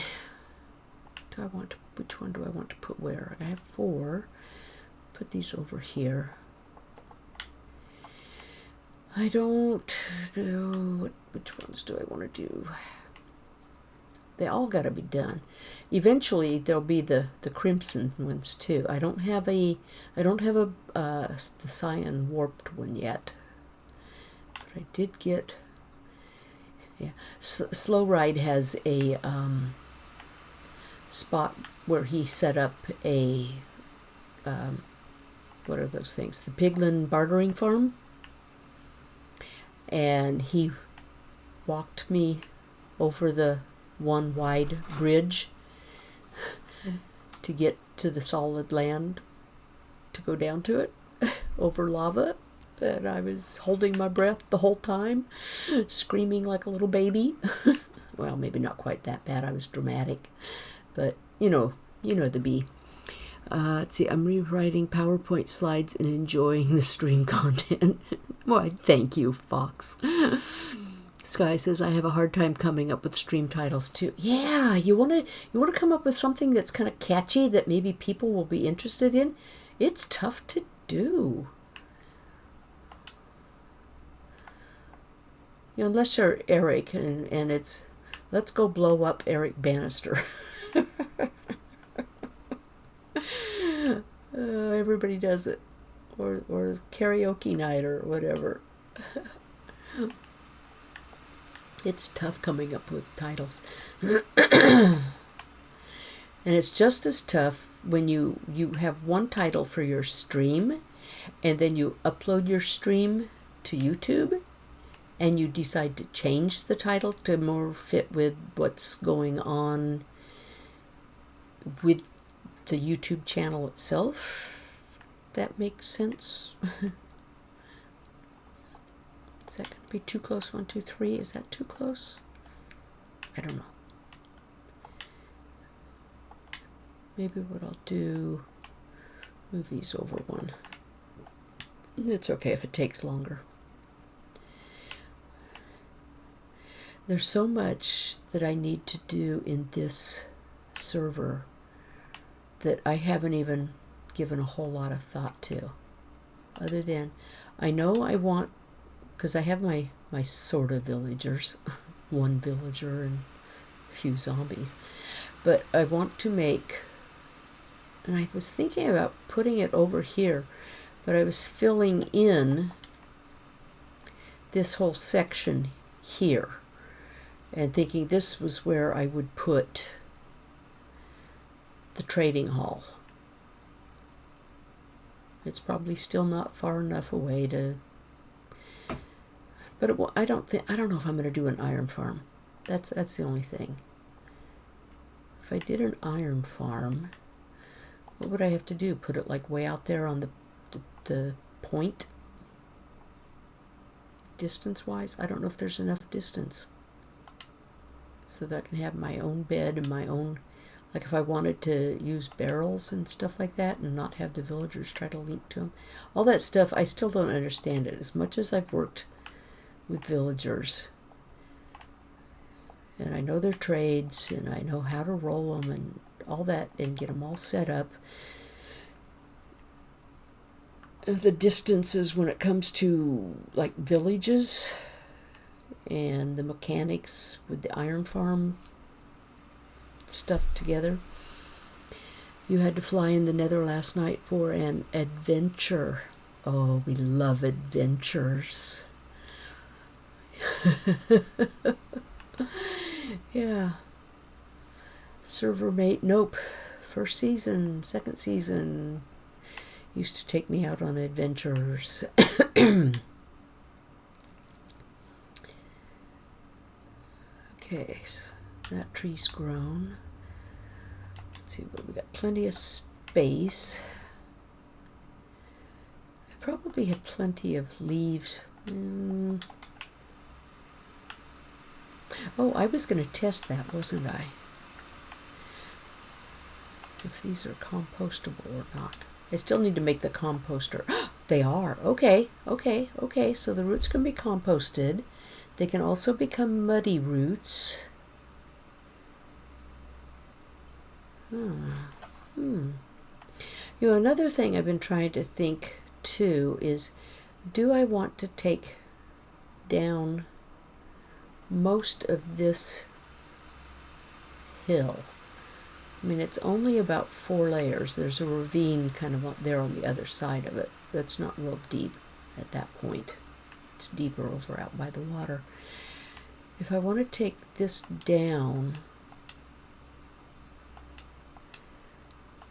[SPEAKER 1] Which one do I want to put where? I have 4. Put these over here. I don't know which ones do I want to do. They all got to be done. Eventually there'll be the crimson ones too. I don't have the cyan warped one yet. But I did get, yeah. Slow Ride has a spot where he set up a what are those things? The piglin bartering farm. And he walked me over the one wide bridge to get to the solid land to go down to it over lava. And I was holding my breath the whole time, screaming like a little baby. Well, maybe not quite that bad. I was dramatic. But, you know the bee. Let's see, I'm rewriting PowerPoint slides and enjoying the stream content. Why, thank you, Fox. Sky says, I have a hard time coming up with stream titles too. Yeah, you wanna come up with something that's kind of catchy that maybe people will be interested in? It's tough to do. Unless you're Eric and it's, let's go blow up Eric Bannister. Everybody does it, or karaoke night or whatever. It's tough coming up with titles. And it's just as tough when you have one title for your stream and then you upload your stream to YouTube and you decide to change the title to more fit with what's going on with the YouTube channel itself. That makes sense. Is that going to be too close? 1, 2, 3. Is that too close? I don't know. maybe what I'll do, move these over one. It's okay if it takes longer. There's so much that I need to do in this server that I haven't even given a whole lot of thought to. Other than, I know I want, because I have my sort of villagers, one villager and a few zombies, but I want to make, and I was thinking about putting it over here, but I was filling in this whole section here and thinking this was where I would put the trading hall. It's probably still not far enough away to, but I don't know if I'm going to do an iron farm. That's the only thing. If I did an iron farm, what would I have to do? Put it like way out there on the point? Distance-wise? I don't know if there's enough distance so that I can have my own bed and my own, like if I wanted to use barrels and stuff like that and not have the villagers try to link to them. All that stuff, I still don't understand it. As much as I've worked with villagers, and I know their trades, and I know how to roll them and all that, and get them all set up. The distances when it comes to like villages and the mechanics with the iron farm stuff together. You had to fly in the Nether last night for an adventure. Oh, we love adventures. Yeah. Server mate, nope. First season, second season, used to take me out on adventures. Okay, so that tree's grown. Let's see what we got. Plenty of space. I probably have plenty of leaves. Oh, I was going to test that, wasn't I? If these are compostable or not. I still need to make the composter. They are. Okay. So the roots can be composted. They can also become muddy roots. You know, another thing I've been trying to think too is, do I want to take down most of this hill? I mean, it's only about 4 layers. There's a ravine kind of there on the other side of it. That's not real deep at that point. It's deeper over out by the water. If I want to take this down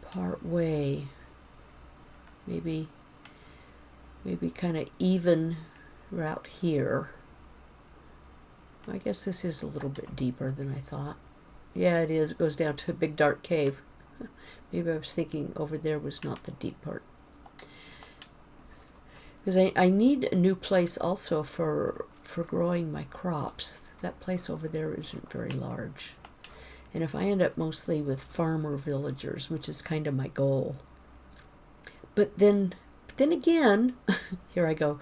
[SPEAKER 1] part way, maybe kind of even route here. I guess this is a little bit deeper than I thought. Yeah, it is. It goes down to a big dark cave. Maybe I was thinking over there was not the deep part. Because I need a new place also for growing my crops. That place over there isn't very large. And if I end up mostly with farmer villagers, which is kind of my goal. But then again, here I go,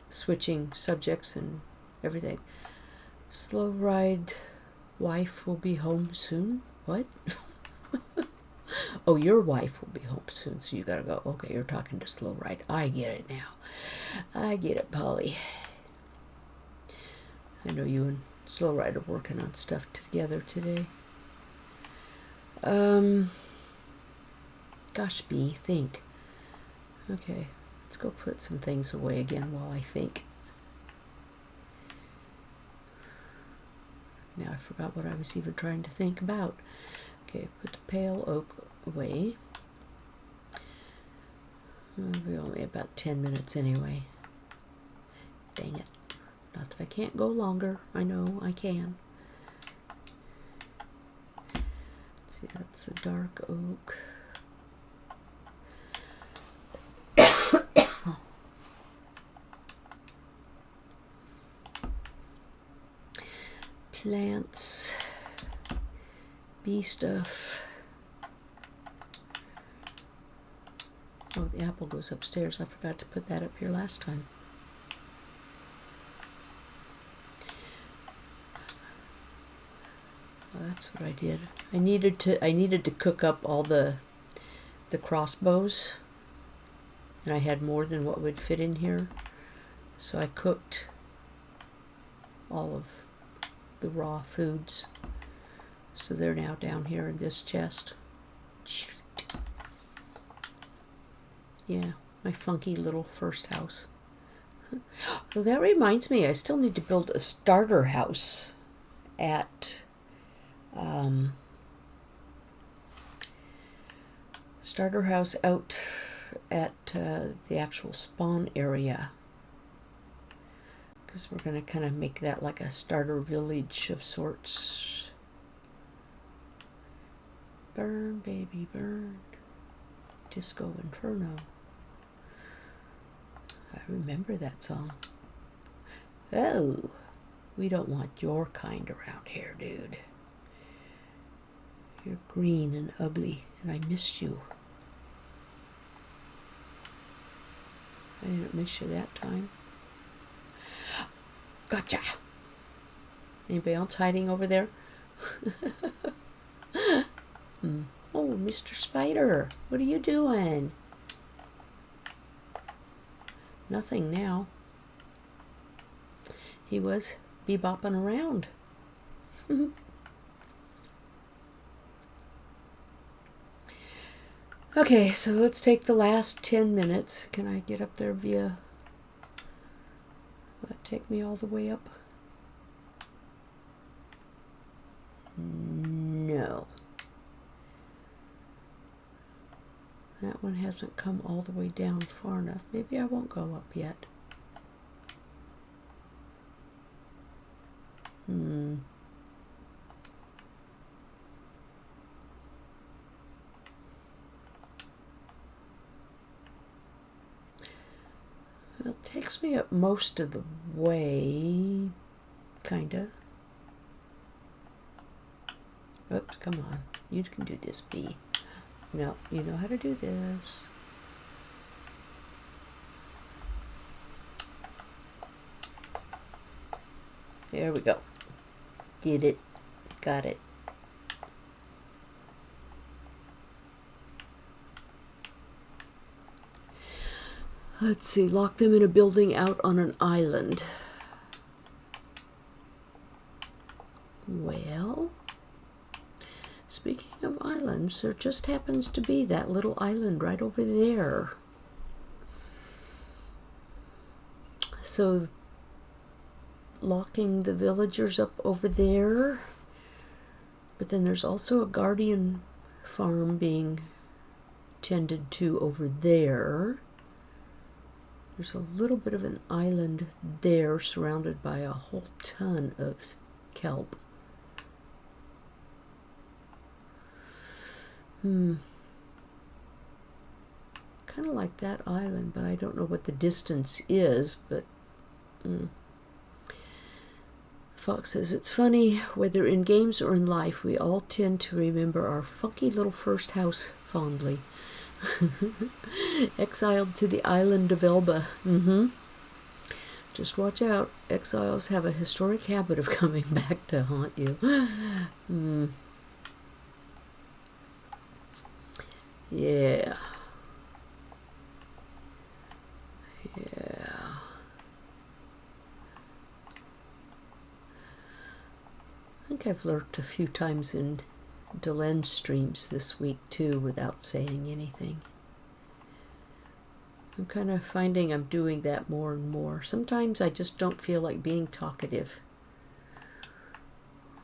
[SPEAKER 1] switching subjects and everything. Slow ride. Wife will be home soon? What? Oh, your wife will be home soon, so you gotta go. Okay, you're talking to Slow Ride. I get it now. I get it, Polly. I know you and Slow Ride are working on stuff together today. Gosh, Bee, think. Okay, let's go put some things away again while I think. Now I forgot what I was even trying to think about. Okay, put the pale oak away. We're only about 10 minutes anyway. Dang it. Not that I can't go longer. I know I can. Let's see, that's the dark oak. Plants, bee stuff. Oh, the apple goes upstairs. I forgot to put that up here last time. Well, that's what I did. I needed to cook up all the crossbows, and I had more than what would fit in here, so I cooked all of the raw foods. So they're now down here in this chest. Yeah, my funky little first house. So that reminds me, I still need to build a starter house at out at the actual spawn area, because we're going to kind of make that like a starter village of sorts. Burn, baby, burn. Disco Inferno. I remember that song. Oh, we don't want your kind around here, dude. You're green and ugly, and I missed you. I didn't miss you that time. Gotcha! Anybody else hiding over there? Oh, Mr. Spider, what are you doing? Nothing now. He was bebopping around. Okay, so let's take the last 10 minutes. Can I get up there via... Will that take me all the way up? No. That one hasn't come all the way down far enough. Maybe I won't go up yet. It takes me up most of the way, kinda. Oops, come on. You can do this, bee. No, you know how to do this. There we go. Did it. Got it. Let's see, lock them in a building out on an island. Well, speaking of islands, there just happens to be that little island right over there. So, locking the villagers up over there, but then there's also a guardian farm being tended to over there. There's a little bit of an island there surrounded by a whole ton of kelp. Kind of like that island, but I don't know what the distance is, but Fox says, it's funny, whether in games or in life, we all tend to remember our funky little first house fondly. Exiled to the island of Elba. Just watch out. Exiles have a historic habit of coming back to haunt you. Yeah. Yeah. I think I've lurked a few times in Delen's streams this week too without saying anything. I'm kind of finding I'm doing that more and more. Sometimes I just don't feel like being talkative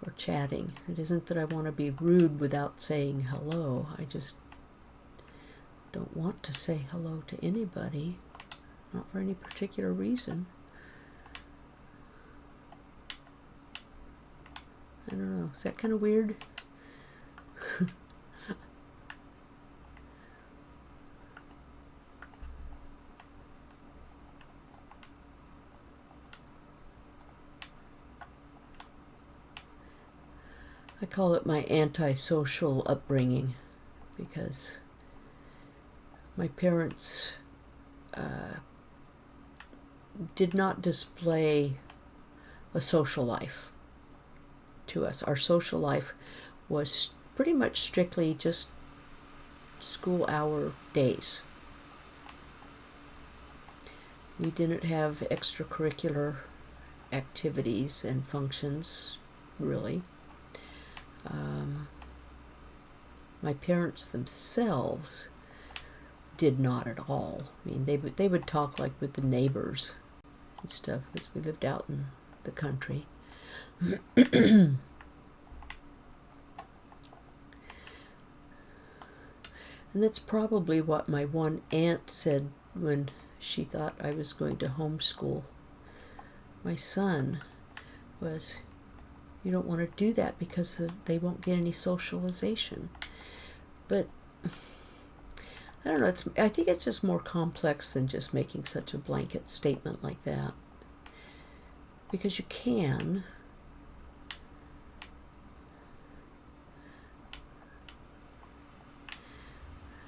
[SPEAKER 1] or chatting. It isn't that I want to be rude without saying hello. I just don't want to say hello to anybody, not for any particular reason. I don't know. Is that kind of weird? I call it my antisocial upbringing, because my parents did not display a social life to us. Our social life was pretty much strictly just school hour days. We didn't have extracurricular activities and functions, really. My parents themselves did not at all. I mean, they would talk like with the neighbors and stuff, because we lived out in the country. And that's probably what my one aunt said when she thought I was going to homeschool my son, was, you don't want to do that because they won't get any socialization. But I don't know, I think it's just more complex than just making such a blanket statement like that. Because you can.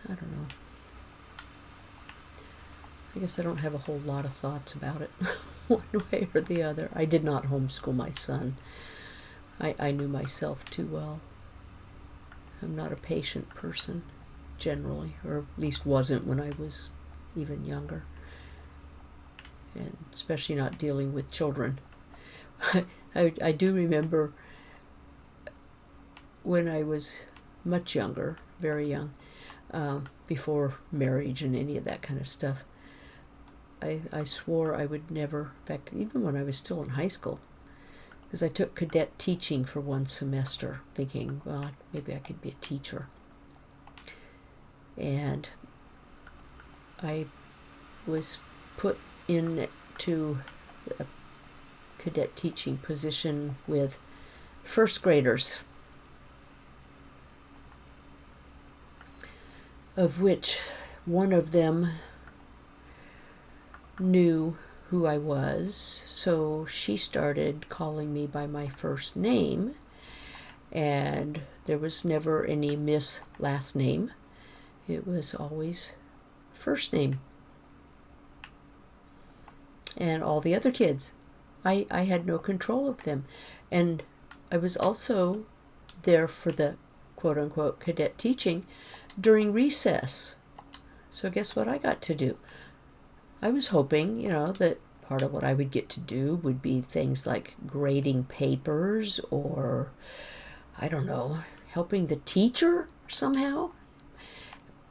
[SPEAKER 1] I don't know. I guess I don't have a whole lot of thoughts about it, one way or the other. I did not homeschool my son. I knew myself too well. I'm not a patient person, generally, or at least wasn't when I was even younger. And especially not dealing with children. I do remember when I was much younger, very young, before marriage and any of that kind of stuff, I swore I would never, in fact, even when I was still in high school, because I took cadet teaching for one semester, thinking, well, maybe I could be a teacher. And I was put into a cadet teaching position with first graders, of which one of them knew who I was, so she started calling me by my first name, and there was never any Miss last name. It was always first name. And all the other kids, I had no control of them. And I was also there for the quote-unquote cadet teaching during recess. So guess what I got to do? I was hoping, that part of what I would get to do would be things like grading papers or, I don't know, helping the teacher somehow.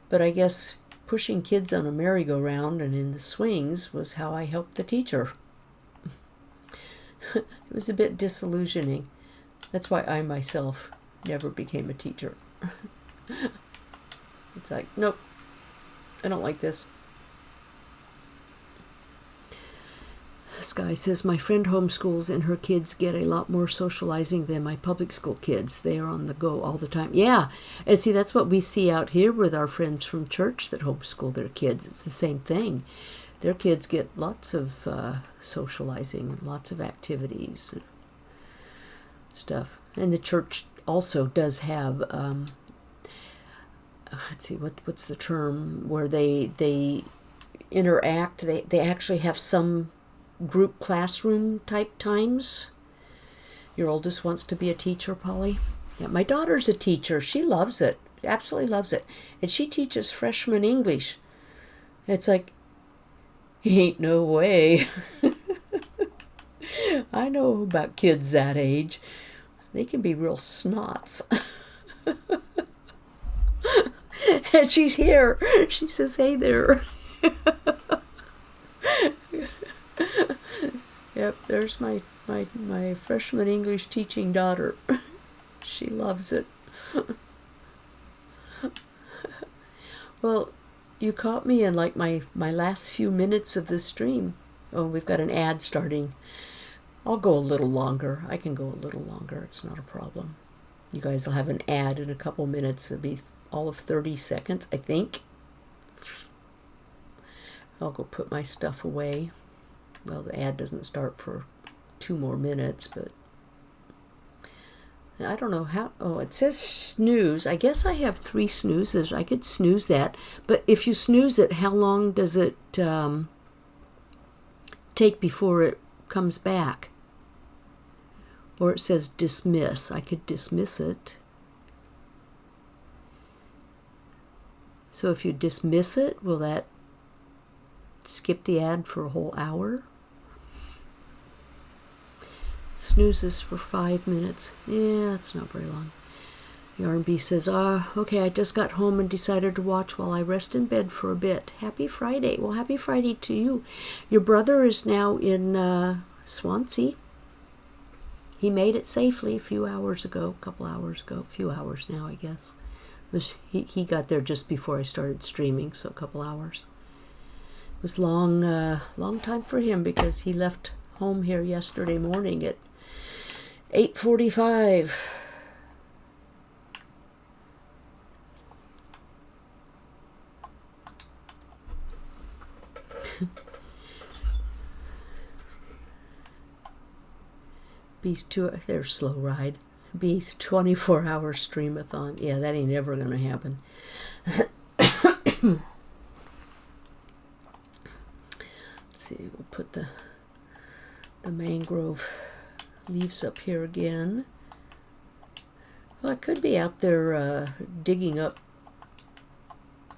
[SPEAKER 1] But I guess pushing kids on a merry-go-round and in the swings was how I helped the teacher. It was a bit disillusioning. That's why I myself never became a teacher. It's like, nope, I don't like this. This guy says, my friend homeschools and her kids get a lot more socializing than my public school kids. They are on the go all the time. Yeah, and see, that's what we see out here with our friends from church that homeschool their kids. It's the same thing. Their kids get lots of socializing, lots of activities and stuff. And the church also does have, let's see, what's the term, where they interact. They actually have some group classroom type times. Your oldest wants to be a teacher, Polly? Yeah, my daughter's a teacher. She loves it. Absolutely loves it. And she teaches freshman English. It's like, ain't no way. I know about kids that age. They can be real snots. And she's here. She says, hey there. Yep, there's my freshman English teaching daughter. She loves it. Well, you caught me in like my last few minutes of this stream. Oh, we've got an ad starting. I'll go a little longer. I can go a little longer. It's not a problem. You guys will have an ad in a couple minutes. It'll be all of 30 seconds, I think. I'll go put my stuff away. Well, the ad doesn't start for 2 more minutes, but I don't know how. Oh, it says snooze. I guess I have 3 snoozes. I could snooze that. But if you snooze it, how long does it take before it comes back? Or it says dismiss. I could dismiss it. So if you dismiss it, will that skip the ad for a whole hour? Snoozes for 5 minutes. Yeah, it's not very long. Yarn Bee says, okay, I just got home and decided to watch while I rest in bed for a bit. Happy Friday. Well, happy Friday to you. Your brother is now in Swansea. He made it safely a few hours ago, a couple hours ago, a few hours now, I guess. He got there just before I started streaming, so a couple hours. It was long time for him because he left home here yesterday morning at 8:45. Beast 2, there's Slow Ride. Beast 24-hour streamathon. Yeah, that ain't ever gonna happen. Let's see, we'll put the mangrove leaves up here again. Well, I could be out there digging up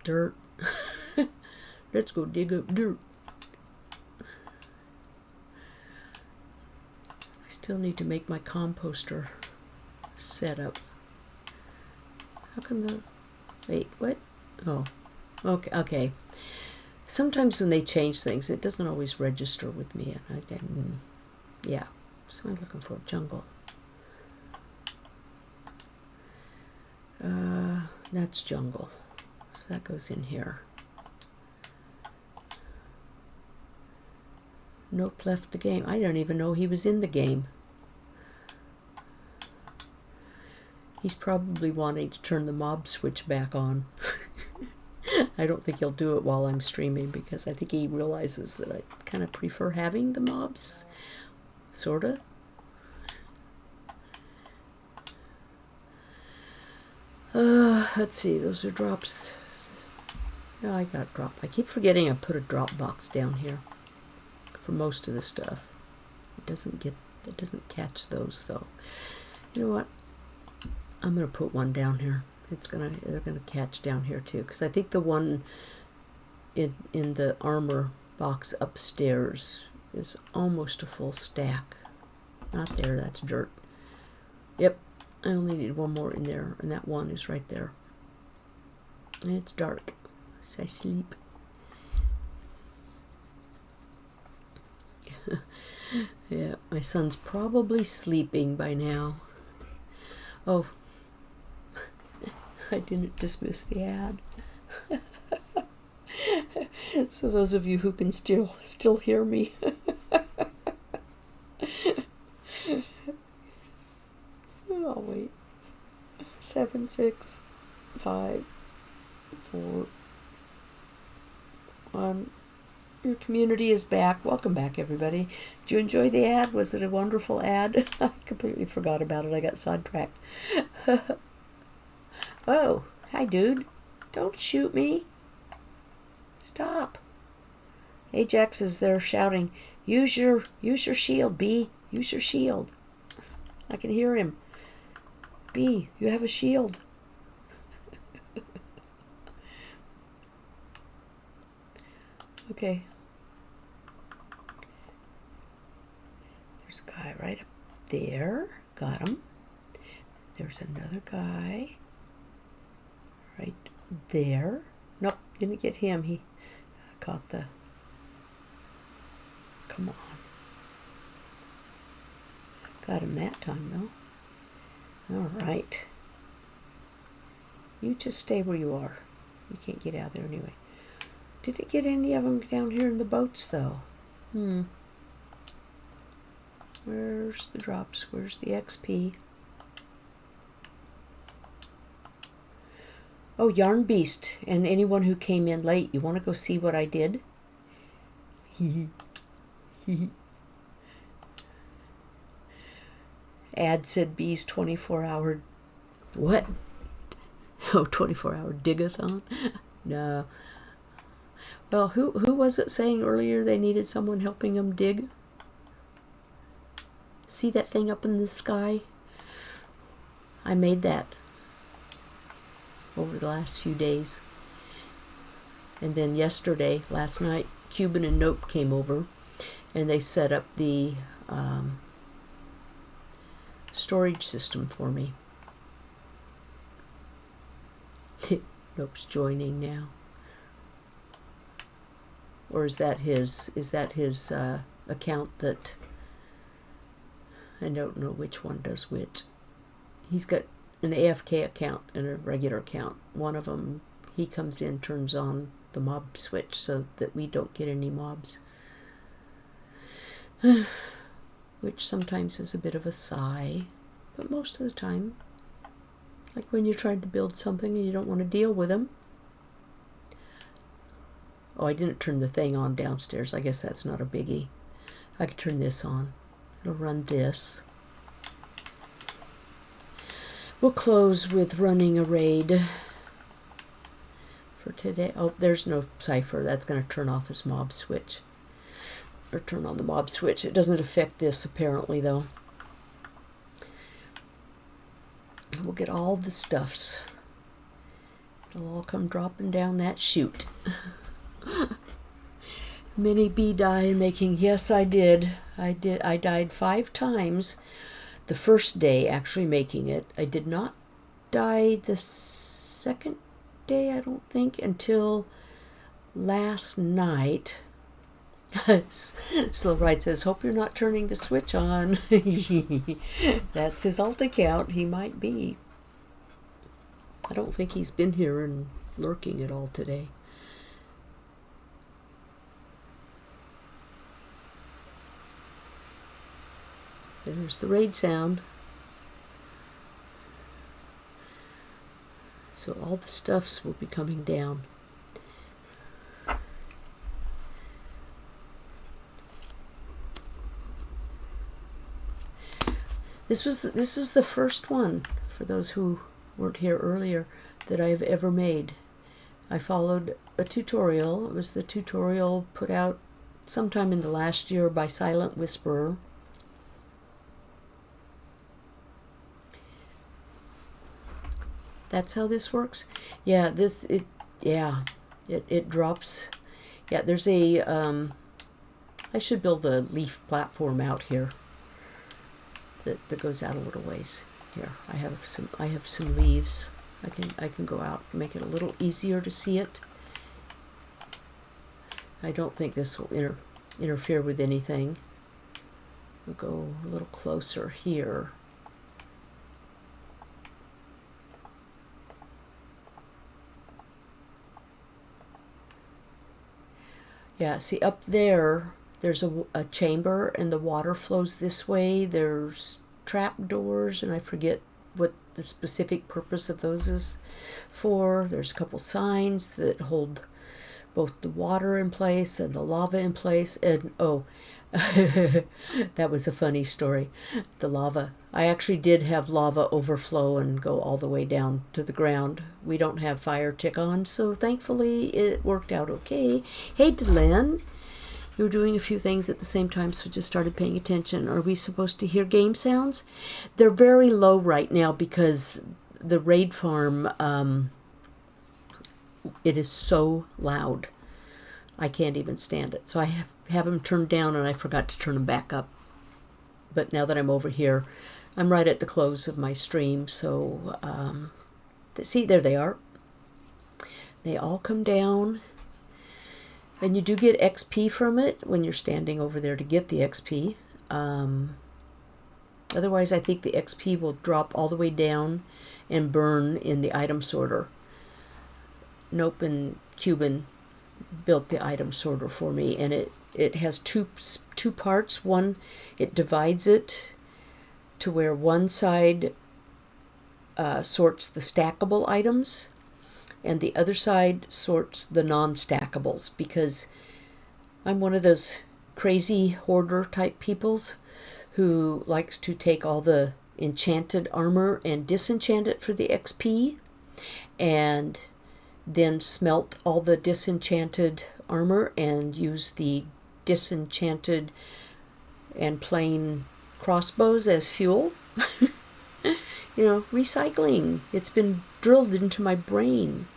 [SPEAKER 1] dirt. Let's go dig up dirt. I still need to make my composter set up. How come the... Wait, what? Oh, okay. Sometimes when they change things, it doesn't always register with me. And I didn't... Yeah, so I'm looking for a jungle. That's jungle. So that goes in here. Nope left the game. I don't even know he was in the game. He's probably wanting to turn the mob switch back on. I don't think he'll do it while I'm streaming because I think he realizes that I kind of prefer having the mobs. Sorta. Let's see, those are drops. Oh, I got drop. I keep forgetting I put a drop box down here for most of the stuff. It doesn't catch those though. You know what? I'm gonna put one down here. They're gonna catch down here too, because I think the one in the armor box upstairs is almost a full stack. Not there, that's dirt. Yep, I only need one more in there, and that one is right there. And it's dark, so I sleep. Yeah, my son's probably sleeping by now. Oh, I didn't dismiss the ad. So those of you who can still hear me. I'll wait. 7, 6, 5, 4, 1. Your community is back. Welcome back, everybody. Did you enjoy the ad? Was it a wonderful ad? I completely forgot about it. I got sidetracked. Oh, hi, dude. Don't shoot me. Stop. Ajax is there shouting, use your shield, B. Use your shield. I can hear him. B, you have a shield. Okay. There's a guy right up there. Got him. There's another guy right there. Nope, didn't get him. He caught the... Come on. Got him that time, though. All right. You just stay where you are. You can't get out there anyway. Didn't get any of them down here in the boats, though. Where's the drops? Where's the XP? Oh, Yarn Beast, and anyone who came in late, you want to go see what I did? ad said B's 24-hour, what? Oh, 24-hour dig-a-thon? No. Well, who was it saying earlier they needed someone helping them dig? See that thing up in the sky? I made that over the last few days. And then last night, Cuban and Nope came over and they set up the storage system for me. Nope's joining now. Or is that his account that, I don't know which one does which. He's got an AFK account and a regular account. One of them, he comes in, turns on the mob switch so that we don't get any mobs. Which sometimes is a bit of a sigh, but most of the time, like when you're trying to build something and you don't want to deal with them. Oh, I didn't turn the thing on downstairs. I guess that's not a biggie. I could turn this on. It'll run this. We'll close with running a raid for today. Oh, there's no cipher. That's going to turn off his mob switch. Or turn on the mob switch. It doesn't affect this apparently though. We'll get all the stuffs. They'll all come dropping down that chute. Mini B die making, yes I did. I died 5 times the first day actually making it. I did not die the second day, I don't think, until last night. Slow Ride says, hope you're not turning the switch on. That's his alt account. He might be. I don't think he's been here and lurking at all today. There's the raid sound. So all the stuffs will be coming down. This is the first one, for those who weren't here earlier, that I have ever made. I followed a tutorial. It was the tutorial put out sometime in the last year by Silent Whisperer. That's how this works. Yeah, it drops. Yeah, there's a I should build a leaf platform out here that goes out a little ways. Here, I have some leaves. I can go out and make it a little easier to see it. I don't think this will interfere with anything. We'll go a little closer here. Yeah, see up there, there's a chamber and the water flows this way. There's trap doors and I forget what the specific purpose of those is for. There's a couple signs that hold both the water in place and the lava in place. And oh, that was a funny story. The lava. I actually did have lava overflow and go all the way down to the ground. We don't have fire tick on, so thankfully it worked out okay. Hey, Delenn. You were doing a few things at the same time, so just started paying attention. Are we supposed to hear game sounds? They're very low right now because the raid farm, it is so loud. I can't even stand it. So I have them turned down and I forgot to turn them back up. But now that I'm over here, I'm right at the close of my stream. So, see, there they are. They all come down. And you do get XP from it when you're standing over there to get the XP. Otherwise, I think the XP will drop all the way down and burn in the item sorter. Nope and Cuban built the item sorter for me, and it has two parts. One, it divides it to where one side sorts the stackable items, and the other side sorts the non-stackables, because I'm one of those crazy hoarder type peoples who likes to take all the enchanted armor and disenchant it for the XP, and then smelt all the disenchanted armor and use the disenchanted and plain crossbows as fuel. You know, recycling. It's been drilled into my brain.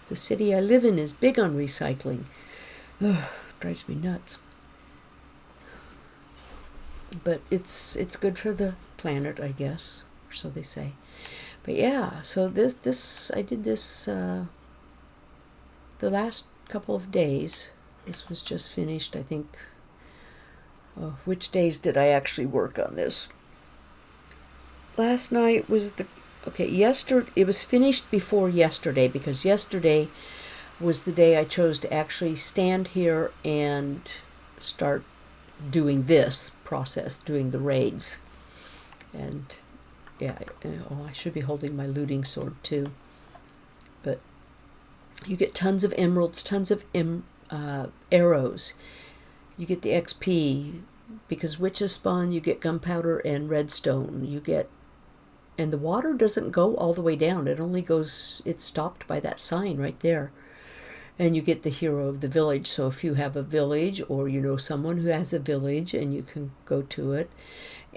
[SPEAKER 1] The city I live in is big on recycling. Ugh, drives me nuts. But it's good for the planet, I guess, or so they say. But yeah, so this I did this the last couple of days. This was just finished, I think. Which days did I actually work on this? Last night was yesterday. It was finished before yesterday, because yesterday was the day I chose to actually stand here and start doing this process, doing the raids. And yeah, I should be holding my looting sword too. But you get tons of emeralds, tons of arrows. You get the XP, because witches spawn, you get gunpowder and redstone. You get, and the water doesn't go all the way down. It only goes, it's stopped by that sign right there. And you get the hero of the village. So if you have a village, or you know someone who has a village and you can go to it,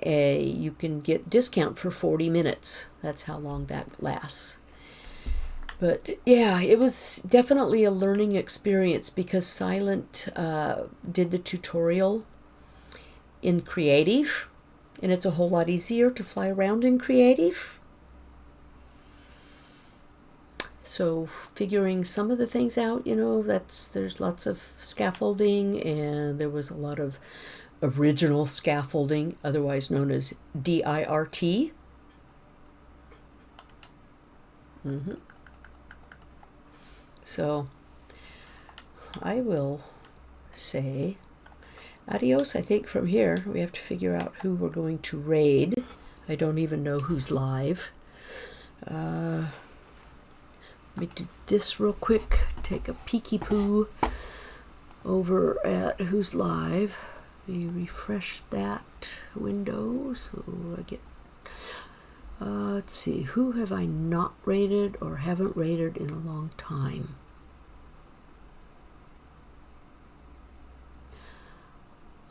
[SPEAKER 1] you can get discount for 40 minutes. That's how long that lasts. But yeah, it was definitely a learning experience, because Silent did the tutorial in creative, and it's a whole lot easier to fly around in creative. So figuring some of the things out, you know, there's lots of scaffolding, and there was a lot of original scaffolding, otherwise known as DIRT. So I will say adios, I think, from here. We have to figure out who we're going to raid. I don't even know who's live. Let me do this real quick. Take a peeky poo over at who's live. We refresh that window so I get... let's see, who have I not raided or haven't raided in a long time?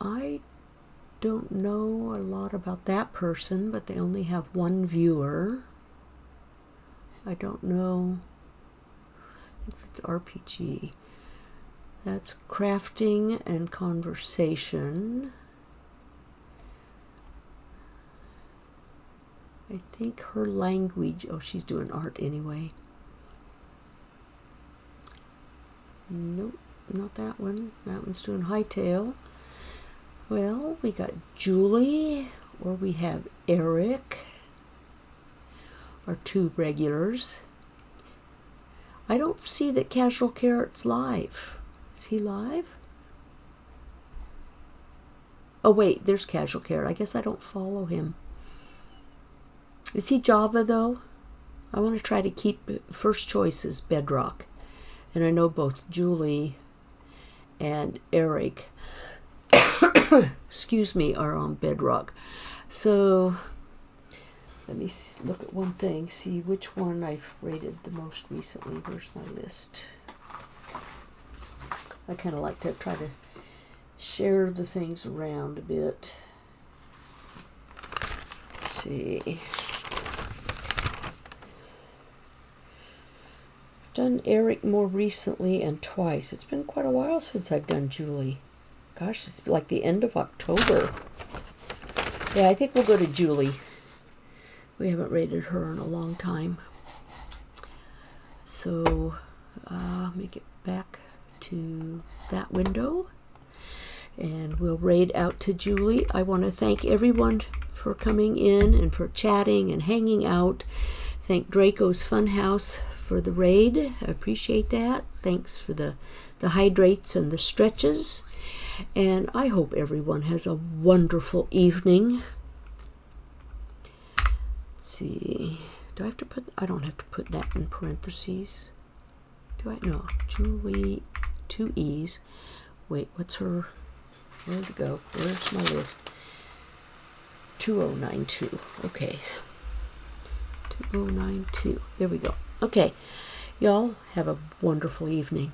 [SPEAKER 1] I don't know a lot about that person, but they only have one viewer. I don't know. I think it's RPG. That's crafting and conversation. I think her language... Oh, she's doing art anyway. Nope, not that one. That one's doing hightail. Well, we got Julie, or we have Eric, our two regulars. I don't see that Casual Carrot's live. Is he live? Oh wait, there's Casual Carrot. I guess I don't follow him. Is he Java though? I want to try to keep first choices Bedrock. And I know both Julie and Eric excuse me, are on Bedrock. So let me look at one thing, see which one I've rated the most recently. Where's my list? I kind of like to try to share the things around a bit. Let's see. I've done Eric more recently and twice. It's been quite a while since I've done Julie. Gosh, it's like the end of October. Yeah, I think we'll go to Julie. We haven't rated her in a long time. So, let me get back to that window. And we'll raid out to Julie. I want to thank everyone for coming in and for chatting and hanging out. Thank Draco's Funhouse for the raid. I appreciate that. Thanks for the hydrates and the stretches. And I hope everyone has a wonderful evening. Let's see. Do I have to put... I don't have to put that in parentheses. Do I? No. Julie, 2 E's. Wait, what's her... Where'd it go? Where's my list? 2092. Okay. 2092. There we go. Okay. Y'all have a wonderful evening.